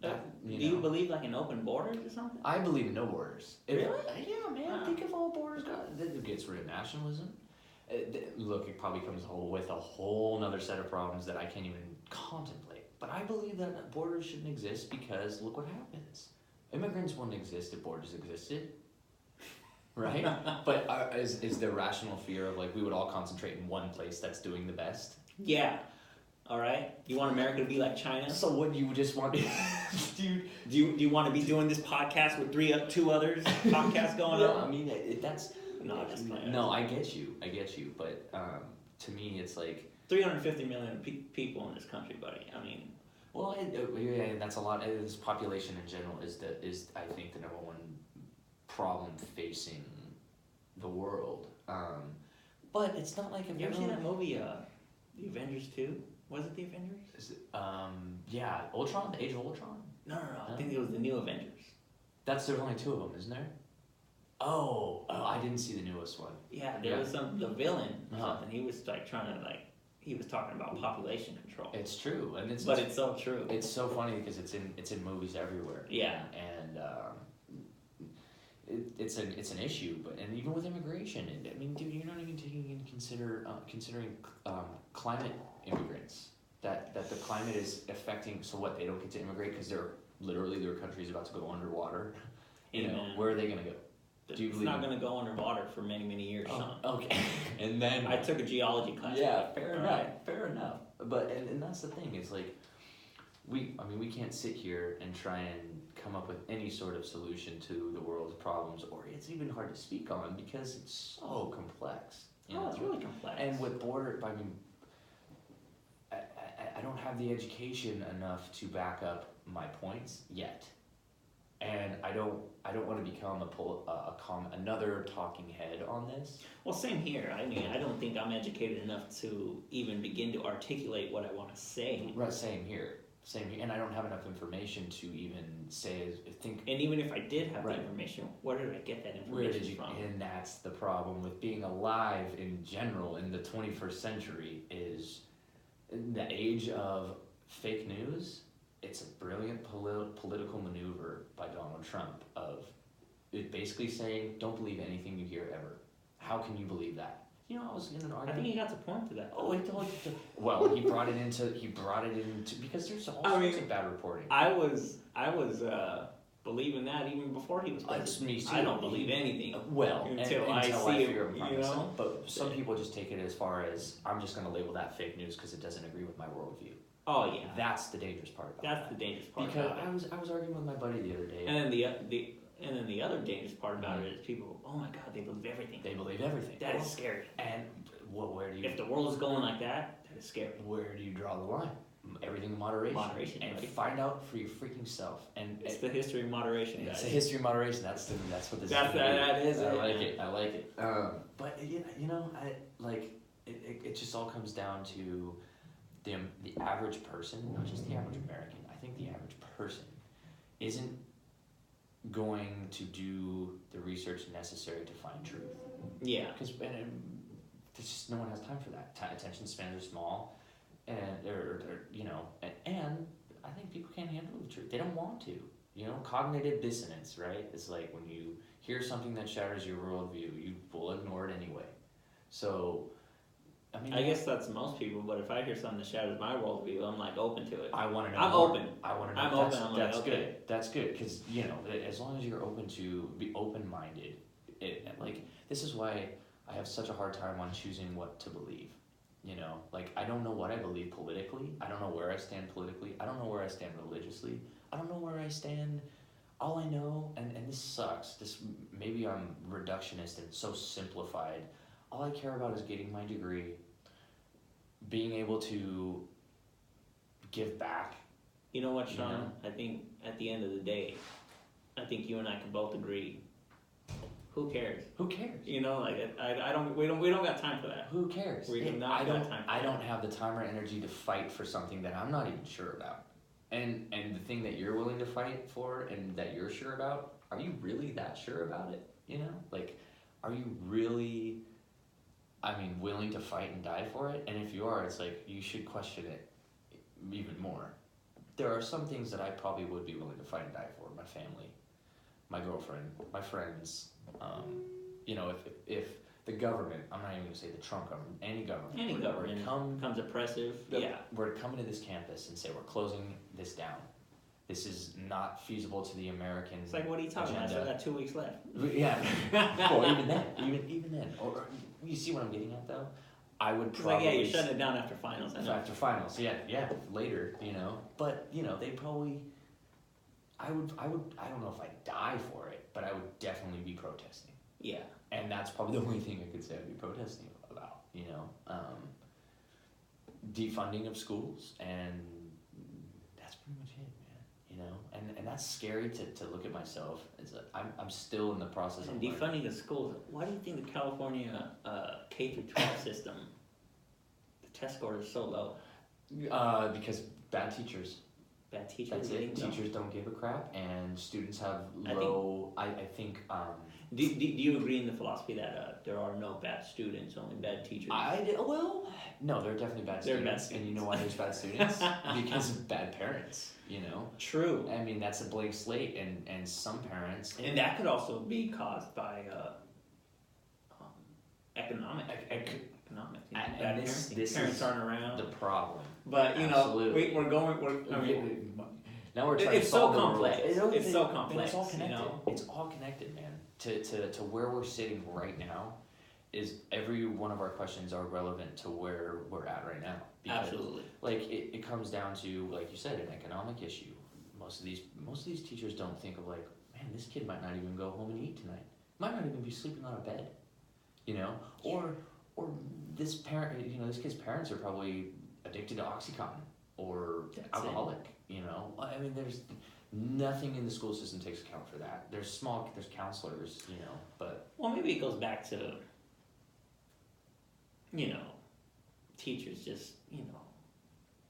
do you believe like in open borders or something? I believe in no borders. Really? Yeah, man. Wow. Think if all borders it gets rid of nationalism. Look, it probably comes with a whole nother set of problems that I can't even contemplate. But I believe that borders shouldn't exist because look what happens. Immigrants wouldn't exist if borders existed. Right? But is the rational fear of like we would all concentrate in one place that's doing the best? Yeah. All right. You want America to be like China? So would you just want to, dude? Do you want to be doing this podcast with two others podcasts going on? I mean, that's no, just playing. No, I get you, but to me, it's like 350 million people in this country, buddy. I mean, well, yeah, that's a lot. This population in general is I think the number one problem facing the world. But it's not like you ever seen that movie, The Avengers 2? Was it The Avengers? Yeah, Ultron, The Age of Ultron? No. I think it was The New Avengers. There's only two of them, isn't there? Oh, I didn't see the newest one. Yeah, there was the villain or something. He was like trying to he was talking about population control. It's true, and it's so true. It's so funny because it's in movies everywhere. Yeah, and it's an issue, and even with immigration, I mean, dude, you're not even taking into considering climate immigrants. That the climate is affecting. So what? They don't get to immigrate because their country's about to go underwater. You know, where are they gonna go? It's not going to go underwater for many, many years, Sean. Okay. And then... I took a geology class. Yeah, fair enough. But, and that's the thing, is like, we can't sit here and try and come up with any sort of solution to the world's problems, or it's even hard to speak on because it's so complex. It's really complex. And with I don't have the education enough to back up my points yet. And I don't want to become another talking head on this. Well, same here. I mean, I don't think I'm educated enough to even begin to articulate what I want to say. Right, same here. And I don't have enough information to even think. And even if I did have the information, where did I get that information from? And that's the problem with being alive in general in the 21st century is the age of fake news. It's a brilliant political maneuver by Donald Trump of it basically saying, don't believe anything you hear ever. How can you believe that? You know, I was in an argument. I think he got to point to that. Well, he brought it into because there's all sorts of bad reporting. I was believing that even before he was president. Me too. I don't believe anything. Until I see fear him, you know. But some people just take it as far as I'm just going to label that fake news because it doesn't agree with my worldview. Oh yeah, that's the dangerous part. That's the dangerous part. Because I was arguing with my buddy the other day. And then the other dangerous part about it is people. Oh my God, they believe everything. That is scary. And where do you? If the world is going like that, that is scary. Where do you draw the line? Everything in moderation. And find out for your freaking self. And it's the history of moderation, guys. It's the history of moderation. That's what this is. That is it. I like it. But you know, it just all comes down to the average person, not just the average American. I think the average person isn't going to do the research necessary to find truth. Yeah. Because just no one has time for that. Attention spans are small, and and I think people can't handle the truth. They don't want to. You know, cognitive dissonance, right? It's like when you hear something that shatters your worldview, you will ignore it anyway. So, I mean, I guess that's most people. But if I hear something that shatters my worldview, I'm like open to it. I want to know. I'm more. open. I want to know. I'm open. I'm that's like, good. okay. That's good because as long as you're open to be open-minded, this is why I have such a hard time on choosing what to believe. You know, I don't know what I believe politically. I don't know where I stand politically. I don't know where I stand religiously. I don't know where I stand. All I know, and this sucks. Maybe I'm reductionist and so simplified. All I care about is getting my degree, being able to give back You know what, You Sean? know? I think at the end of the day, I think you and I can both agree. Who cares? Who cares? You know, like I don't. We don't got time for that. Who cares? We do not I got don't. time for I that. don't have the time or energy to fight for something that I'm not even sure about. And the thing that you're willing to fight for and that you're sure about, are you really that sure about it? You know, like, are you really? I mean, willing to fight and die for it? And if you are, it's like you should question it even more. There are some things that I probably would be willing to fight and die for. My family, my girlfriend, my friends. You know, if the government, I'm not even gonna say the Trump government, any government, were to becomes oppressive. were to come into this campus and say we're closing this down. This is not feasible to the American. It's like, what are you talking about? I still got 2 weeks left. Yeah. Well, even then, or you see what I'm getting at though. I would It's probably. like, yeah, you're shutting it down after finals. I know. After finals, yeah, later, you know. But you know, they probably. I don't know if I'd die for it, but I would definitely be protesting. Yeah. And that's probably the only thing I could say I'd be protesting about, you know. Defunding of schools, and that's pretty much it, man. You know, and that's scary to look at myself. I'm still in the process of learning. Defunding the schools. Why do you think the California K through 12 system, the test scores are so low? Because bad teachers. Bad teachers. That's it. Teachers don't give a crap, and students have I low. I think. Do you agree in the philosophy that there are no bad students, only bad teachers? Well, no, there are definitely bad There are students, bad and you know why there's bad students? Because of bad parents. You know. True. I mean, that's a blank slate, and some parents. And that could also be caused by economic. Economic. You know, bad this parents is aren't around. the problem. But you Absolutely. know, I mean, Now we're trying it's to solve so the complex. world. It's so complex. It's all connected. You know? It's all connected, man. To where we're sitting right now, is every one of our questions are relevant to where we're at right now. Because, Absolutely. Like it comes down to, like you said, an economic issue. Most of these teachers don't think of like, man, this kid might not even go home and eat tonight. Might not even be sleeping on a bed. You know, or this parent, you know, this kid's parents are probably addicted to OxyContin or alcoholic. You know, I mean, there's nothing in the school system takes account for that. There's counselors, you know, but Well, maybe it goes back to, you know, teachers just, you know,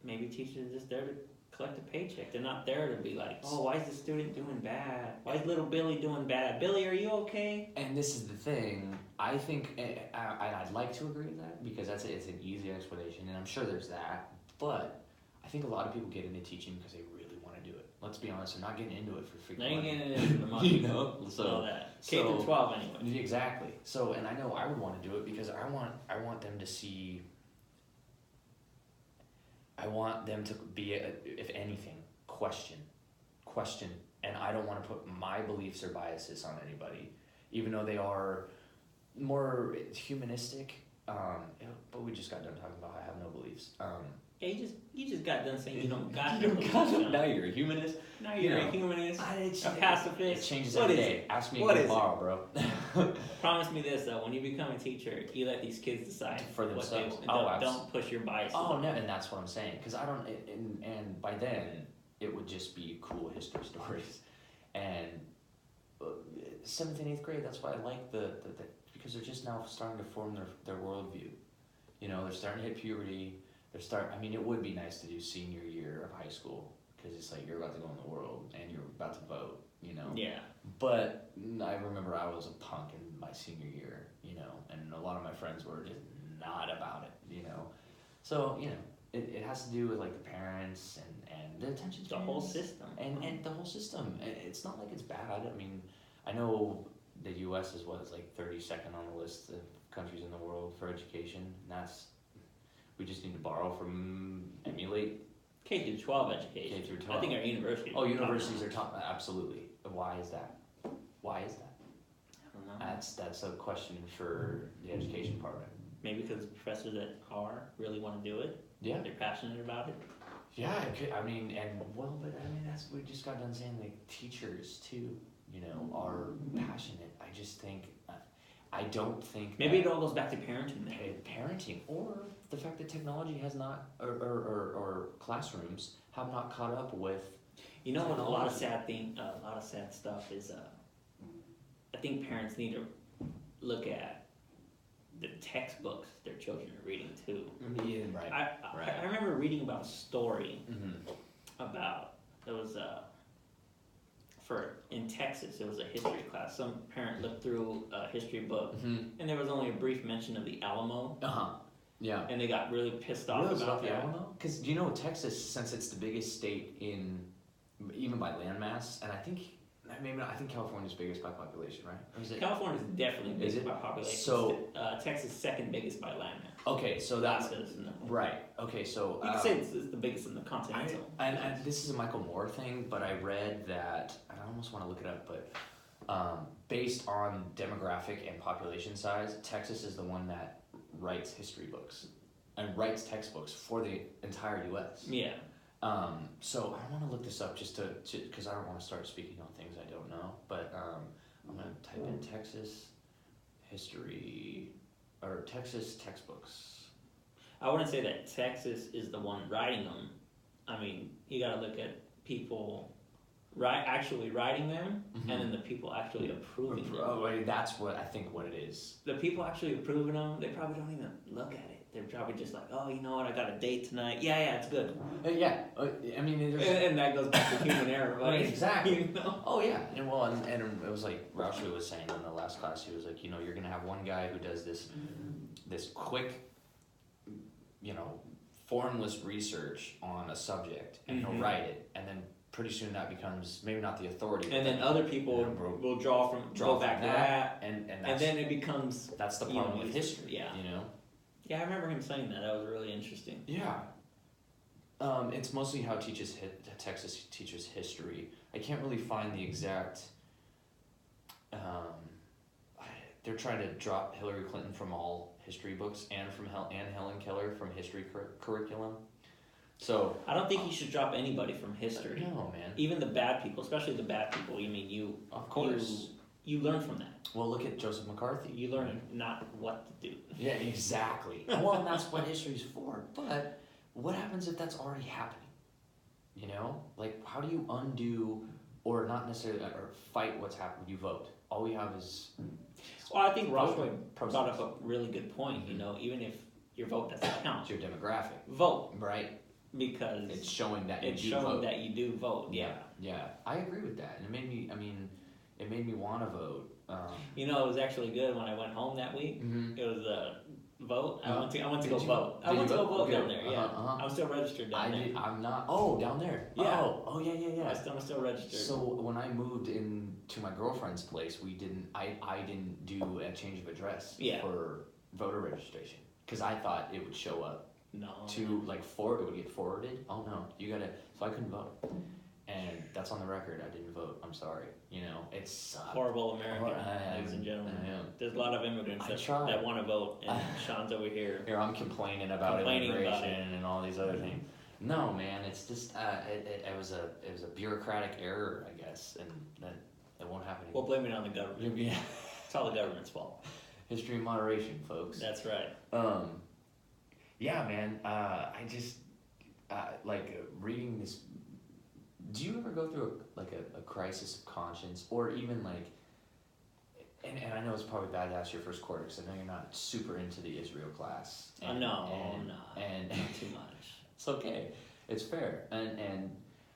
maybe teachers are just there to collect a paycheck. They're not there to be like, oh, why is the student doing bad? Why is little Billy doing bad? Billy, are you okay? And this is the thing. I think I'd like to agree with that because it's an easy explanation, and I'm sure there's that. But I think a lot of people get into teaching because they really want to do it. Let's be honest, they're not getting into it for freaking Now you're money. getting into the money. You know, All that. K through 12 anyway. Exactly. So, and I know I would want to do it because I want them to see. I want them to be, if anything, question, and I don't want to put my beliefs or biases on anybody, even though they are more humanistic. But we just got done talking about I have no beliefs. Yeah, you just got done saying you don't got You no don't beliefs, got Sean. now you're a humanist. Now you're You a humanist, a It pacifist. changes What every is day. it? Ask me What again is it? tomorrow, bro. Promise me this though: when you become a teacher, you let these kids decide For what they themselves. want. Don't push your biases. Oh on no, them. and that's what I'm saying. Because I don't, and by then it would just be cool history stories, and 7th and 8th grade. That's why I like the because they're just now starting to form their worldview. You know, they're starting to hit puberty. I mean, it would be nice to do senior year of high school because it's like you're about to go in the world and you're about to vote. You know. Yeah. But I remember I was a punk in my senior year, you know, and a lot of my friends were just not about it, you know. So, you know, it has to do with like the parents and the attention The whole system. and the whole system. It's not like it's bad. I mean, I know the U.S. is like 32nd on the list of countries in the world for education. And we just need to borrow from emulate K through 12 education. K through 12. I think our universities. Oh, universities are top. Absolutely. Why is that? Why is that? I don't know. That's a question for the education department. Maybe because the professors that really want to do it. Yeah. They're passionate about it. Yeah, it could, I mean, that's we just got done saying like teachers too, you know, are passionate. I just think I don't think Maybe it all goes back to parenting then. parenting, or the fact that technology has not, or classrooms have not caught up with. You know what? A lot of sad stuff is. I think parents need to look at the textbooks their children are reading too. Yeah, right. I remember reading about a story Mm-hmm. about it was in Texas. It was a history class. Some parent looked through a history book, Mm-hmm. and there was only a brief mention of the Alamo, Yeah. and they got really pissed off about the that. Alamo? Because do you know Texas, since it's the biggest state even by landmass, and I think California's biggest by population, right? Or is it? California is definitely Is biggest it? by population. So- Texas is second biggest by land mass. Okay, so that's Alaska's number one. right. Okay, so You can say it's the biggest in the continental. and this is a Michael Moore thing, but I read that, and I almost want to look it up, but based on demographic and population size, Texas is the one that writes history books and writes textbooks for the entire U.S. Yeah. So I want to look this up just to because I don't want to start speaking on things I don't know, but I'm gonna type in Texas history or Texas textbooks. I wouldn't say that Texas is the one writing them. I mean, you got to look at people actually writing them, Mhm. and then the people actually approving them. Oh, wait, that's what I think what it is. The people actually approving them, they probably don't even look at it. They're probably just like, oh, you know what? I got a date tonight. Yeah, it's good. Yeah, I mean, And that goes back to human error, right? Exactly. You know? Oh yeah, and well, and it was like Roushly was saying in the last class. He was like, you're gonna have one guy who does this quick, formless research on a subject, and he'll write it, and then pretty soon that becomes maybe not the authority. And then other people will go back to that, and then it becomes. that's the problem with history. Yeah. You know. Yeah, I remember him saying that. That was really interesting. Yeah. It's mostly how Texas teaches history. I can't really find the exact. They're trying to drop Hillary Clinton from all history books and from Helen Keller from history curriculum. So I don't think you should drop anybody from history. No, man. Even the bad people, especially the bad people. You mean you? Of course. You learn from that. Well, look at Joseph McCarthy. You learn not what to do. Yeah, exactly. Well, and that's what history's for. But what happens if that's already happening? Like how do you undo, or not necessarily, or fight what's happened? You vote. All we have is. Well, I think Roscoe brought up a really good point. Even if your vote doesn't count, It's your demographic, vote, right? because It's showing that it's you do showing vote. that you do vote. Yeah. Yeah, I agree with that, and it made me want to vote. It was actually good when I went home that week. Mhm. It was a vote. I went to Did go you- vote. I did went you to go vote? vote Okay. down there. Yeah, Uh-huh. I'm still registered down there. I'm not. Oh, down there. Yeah. Oh, yeah. I'm still registered. So when I moved in to my girlfriend's place, I didn't do a change of address Yeah. for voter registration because I thought it would show up no. to it would get forwarded. Oh no, you gotta. So I couldn't vote, and that's on the record. I didn't vote. I'm sorry. It sucked. Horrible America, I ladies and gentlemen. am. There's a lot of immigrants I tried. that want to vote, and Sean's over here. Here I'm complaining about immigration and all these other things. No, man, it's just it was a bureaucratic error, I guess, and that it won't happen We'll again. blame it on the government. Yeah. It's all the government's fault. History in moderation, folks. That's right. Yeah, man. I just reading this. Do you ever go through a crisis of conscience, or even like? And I know it's probably bad to ask your first quarter because I know you're not super into the Israel class. No, and not too much. It's okay. It's fair, and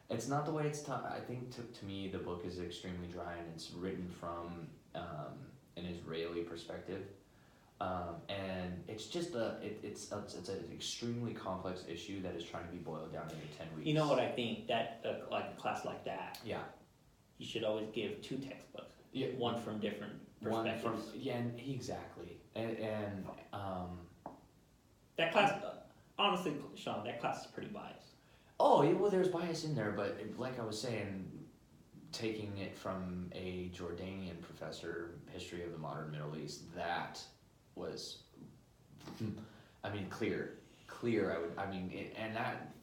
it's not the way it's taught. I think to me the book is extremely dry, and it's written from an Israeli perspective, and it's just it's an extremely complex issue that is trying to be boiled down into 10 weeks. You know what I think? That like a class like that, Yeah. you should always give 2 textbooks. Yeah. One from different perspectives. Exactly, and That class, honestly, Sean, that class is pretty biased. oh yeah, well there's bias in there, but like I was saying, taking it from a Jordanian professor, history of the modern Middle East, that was, clear. And that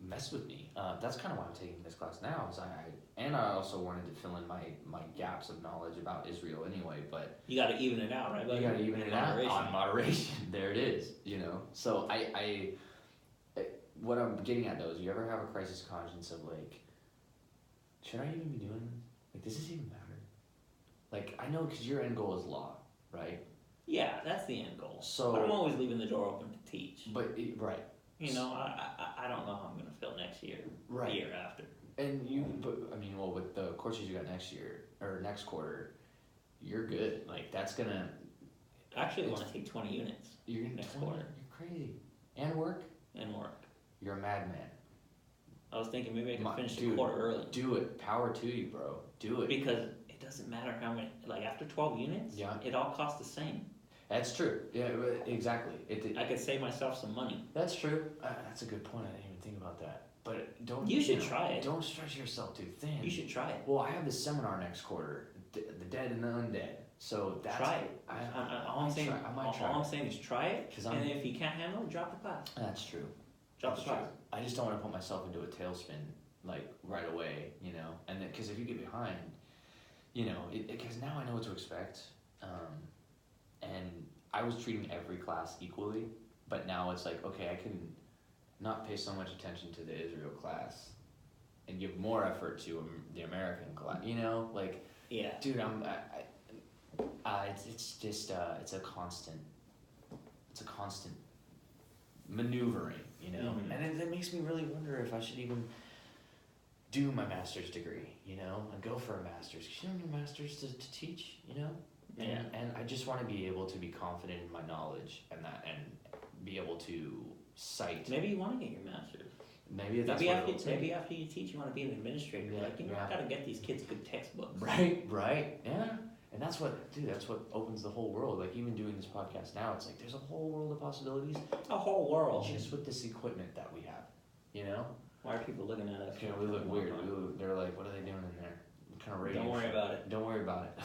messed with me. That's kind of why I'm taking this class now. Is I also wanted to fill in my gaps of knowledge about Israel anyway. But you got to even it out, right? you got to even it out on moderation. There it is. So what I'm getting at though is, you ever have a crisis of conscience of like, should I even be doing this? Like, does this even matter? Like, I know because your end goal is law, right? Yeah, that's the end goal. So, but I'm always leaving the door open to teach. But right. I don't know how I'm gonna feel next year. Right. The year after. And with the courses you got next year or next quarter, you're good. Like, that's gonna. I actually want to take 20 units. You're gonna next quarter. You're crazy. And work. You're a madman. I was thinking maybe I could finish the quarter early. Do it. Power to you, bro. Do it. Because it doesn't matter how many. Like, after 12 units, it all costs the same. That's true. Yeah, exactly. I could save myself some money. That's true. That's a good point. I didn't even think about that. But don't. You should try it. Don't stretch yourself too thin. You should try it. Well, I have this seminar next quarter, the dead and the undead. So that's. Try it. All I'm saying is try it. And if you can't handle it, drop the class. That's true. Drop the class. I just don't want to put myself into a tailspin like right away, and then because if you get behind, because now I know what to expect, and I was treating every class equally, but now it's like, okay, I can not pay so much attention to the Israel class and give more effort to the American class, Yeah. Dude, it's just it's a constant maneuvering, Mm-hmm. and it makes me really wonder if I should even do my master's degree, and go for a master's. Because you don't need a master's to teach, And I just want to be able to be confident in my knowledge and be able to cite. Maybe you want to get your master's. Maybe after you teach, you want to be an administrator. I got to get these kids good textbooks. Right, yeah. And that's what opens the whole world. Like, even doing this podcast now, it's like there's a whole world of possibilities. A whole world. Just with this equipment that we have, Why are people looking at us? We look weird. They're like, what are they doing in there? What kind of radio? Don't worry about it. Don't worry about it.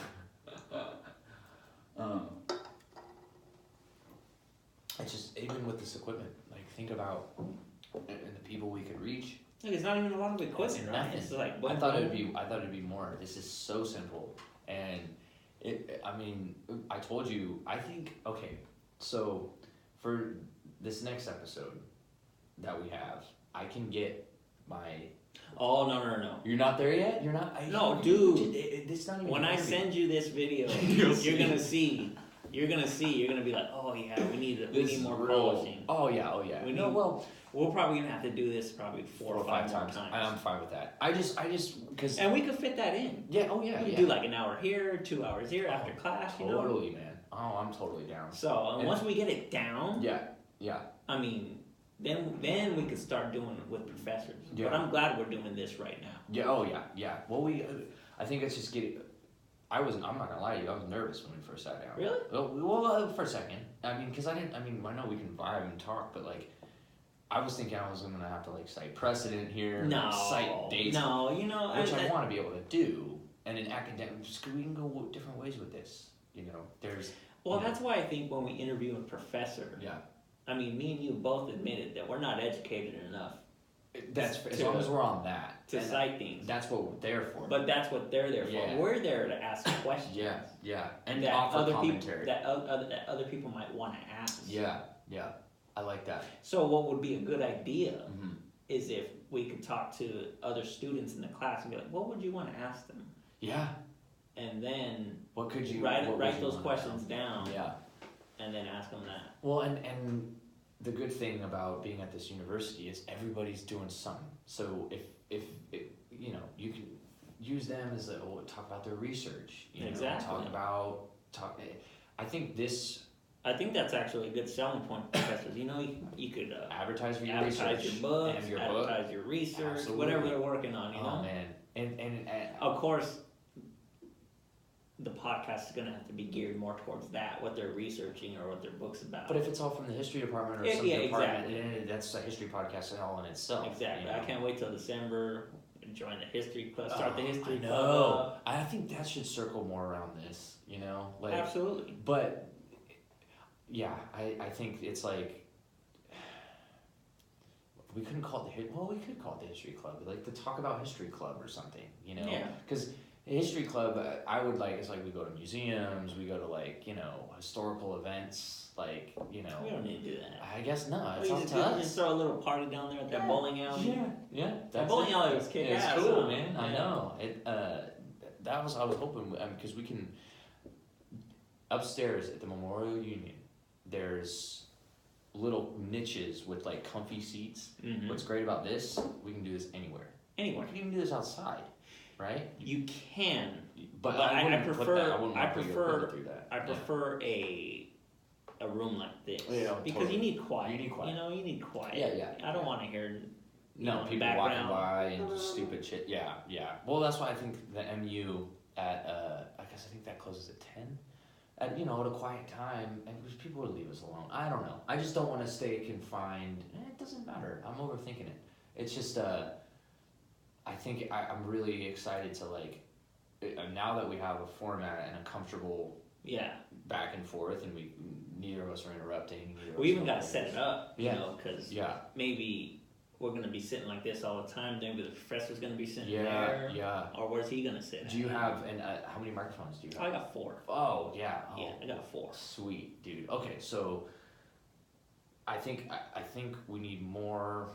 It's just, even with this equipment, like, think about and the people we could reach. Look, it's not even a lot of equipment, right? It's like, I thought it'd be more. This is so simple, and I told you. I think, okay. So for this next episode that we have, I can get my. Oh, no. You're not there yet? You're not? Dude. It's not even. When I send you this video, you're gonna see. You're gonna be like, oh yeah, we need more polishing. Oh yeah. We're probably gonna have to do this probably four or five times. I'm fine with that. I just because. And we could fit that in. Yeah. Oh yeah. We could do like an hour here, 2 hours here after class. Totally, man. Oh, I'm totally down. So once we get it down. Yeah. I mean, then we could start doing it with professors. Yeah. But I'm glad we're doing this right now. Yeah. Oh yeah. Well, I think it's just getting. I'm not gonna lie to you. I was nervous when we first sat down. Really? Well, for a second. I know we can vibe and talk, but like, I was thinking I was gonna have to like cite precedent here, cite dates. No, which I want to be able to do, and in academic, just we can go different ways with this. There's. That's why I think when we interview a professor. Yeah. I mean, me and you both admitted that we're not educated enough. As long as we're on that. To cite things. That's what we're there for. But that's what they're there for. Yeah. We're there to ask questions. Yeah. And that offer commentary. That other people might want to ask. Yeah. I like that. So what would be a good idea is if we could talk to other students in the class and be like, what would you want to ask them? Yeah. And then what could you write those questions down? Yeah. And then ask them that. Well, and the good thing about being at this university is everybody's doing something. So if you can use them as talk about their research. Exactly. I think that's actually a good selling point for professors. You could advertise for your advertise research, your books, advertise your research, Absolutely. whatever they're working on. Oh man, and of course, the podcast is going to have to be geared more towards that, what they're researching or what their book's about. But if it's all from the history department or some department, that's a history podcast all in itself. Exactly. I can't wait till December. Join the history club. Start the history club. No, I think that should circle more around this. Absolutely. But yeah, I think it's like we couldn't call it we could call it the history club, like the talk about history club or something, you know? Yeah. Because history club, I would like, it's like we go to museums, we go to like, you know, historical events, like, you know. We don't need to do that. I guess not. It's You up just, to you us. just throw a little party down there at that bowling alley. Yeah. That bowling alley was kick It's ass. cool, huh? man. I Yeah. know. I was hoping, because we can, upstairs at the Memorial Union, there's little niches with like comfy seats. Mhm. What's great about this, we can do this anywhere. Anywhere. We can even do this outside, right? You can. But I wouldn't put prefer- that- I wouldn't I want to put your prefer- equipment through that. I prefer a room like this. Yeah, because totally. you need quiet. You need quiet. You know, you need quiet. Yeah. I don't want to hear. No, people walking by and just stupid shit. Yeah. Well, that's why I think the MU at I think that closes at 10. At at a quiet time, and people would leave us alone. I don't know. I just don't want to stay confined. It doesn't matter. I'm overthinking it. It's just I think I'm really excited to like now that we have a format and a comfortable back and forth, and neither of us are interrupting. We even got to set it up. Yeah. You know, because Yeah. maybe we're gonna be sitting like this all the time. Maybe the professor's gonna be sitting Yeah. there. Yeah. Or where's he gonna sit? Do you have how many microphones do you have? I got 4. Oh yeah. Oh. Yeah, I got 4. Sweet, dude. Okay, so I think we need more.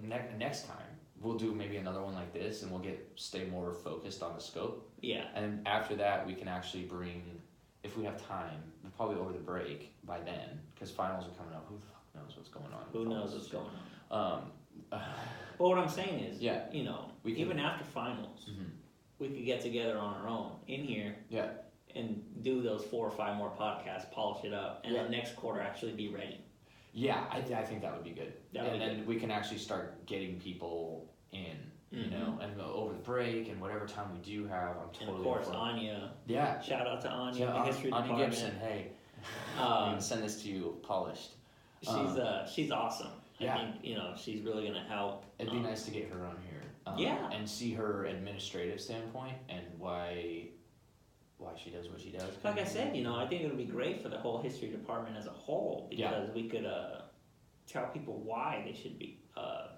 Next time we'll do maybe another one like this, and we'll stay more focused on the scope. Yeah. And after that, we can actually bring, if we have time, probably over the break by then, because finals are coming up. Who the fuck knows what's going on? Who knows what's going on? But But what I'm saying is, Yeah. We can- even after finals, Mhm. we could get together on our own in here. Yeah. And do those 4 or 5 more podcasts, polish it up, and Yeah. then next quarter actually be ready. Yeah, I think that would be good. That would and be then we can actually start getting people in, you know, and over the break and whatever time we do have, I'm totally And of course, for it. Anya. Yeah. Shout out to Anya, Yeah, the history Anya department. Gibson, hey, we Uh, can send this to you polished. she's awesome. Yeah. I think she's really gonna help. It'd be nice to get her on here. Yeah. And see her administrative standpoint and why she does what she does. Like I said, I think it would be great for the whole history department as a whole because we could tell people why they should be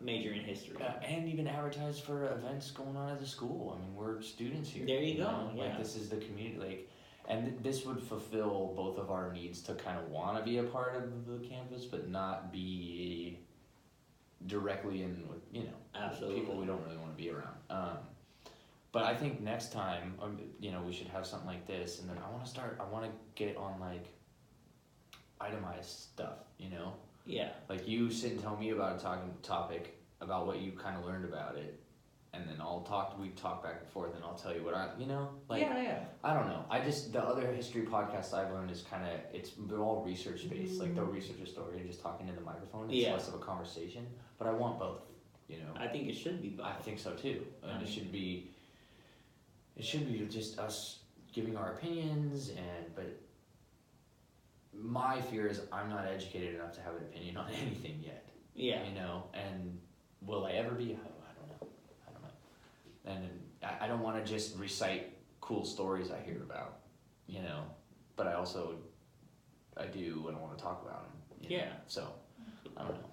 major in history. And even advertise for events going on at the school. I mean, we're students here. There you go, know? yeah. Like, this is the community. Like, and this would fulfill both of our needs to kind of want to be a part of the campus, but not be directly in with, Absolutely. people we don't really want to be around. But I think next time, we should have something like this, and then I want to get on like itemized stuff, Yeah. like you sit and tell me about a topic about what you kind of learned about it, and then we talk back and forth, and I'll tell you what Yeah. I don't know. The other history podcasts I've learned is they're all research based. Like they'll research a story and just talking to the microphone. It's less of a conversation, but I want both. I think it should be both. I think so too, and it should be just us giving our opinions, but my fear is I'm not educated enough to have an opinion on anything yet. Yeah. And will I ever be? I don't know. And I don't want to just recite cool stories I hear about, but I do and I want to talk about them. Yeah. So, I don't know.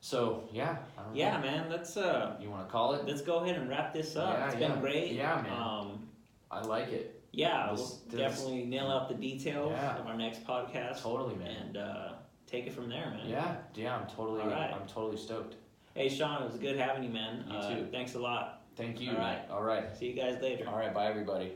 So, yeah. I don't Yeah, know. man. Let's You want to call it? let's go ahead and wrap this up. Yeah, It's been great. Yeah, man. I like it. Yeah, This- we'll definitely nail out the details of our next podcast. Totally, man. And take it from there, man. Yeah, I'm totally stoked. Hey, Sean, it was good having you, man. You too. Thanks a lot. Thank you. All right. All right. See you guys later. All right, bye everybody.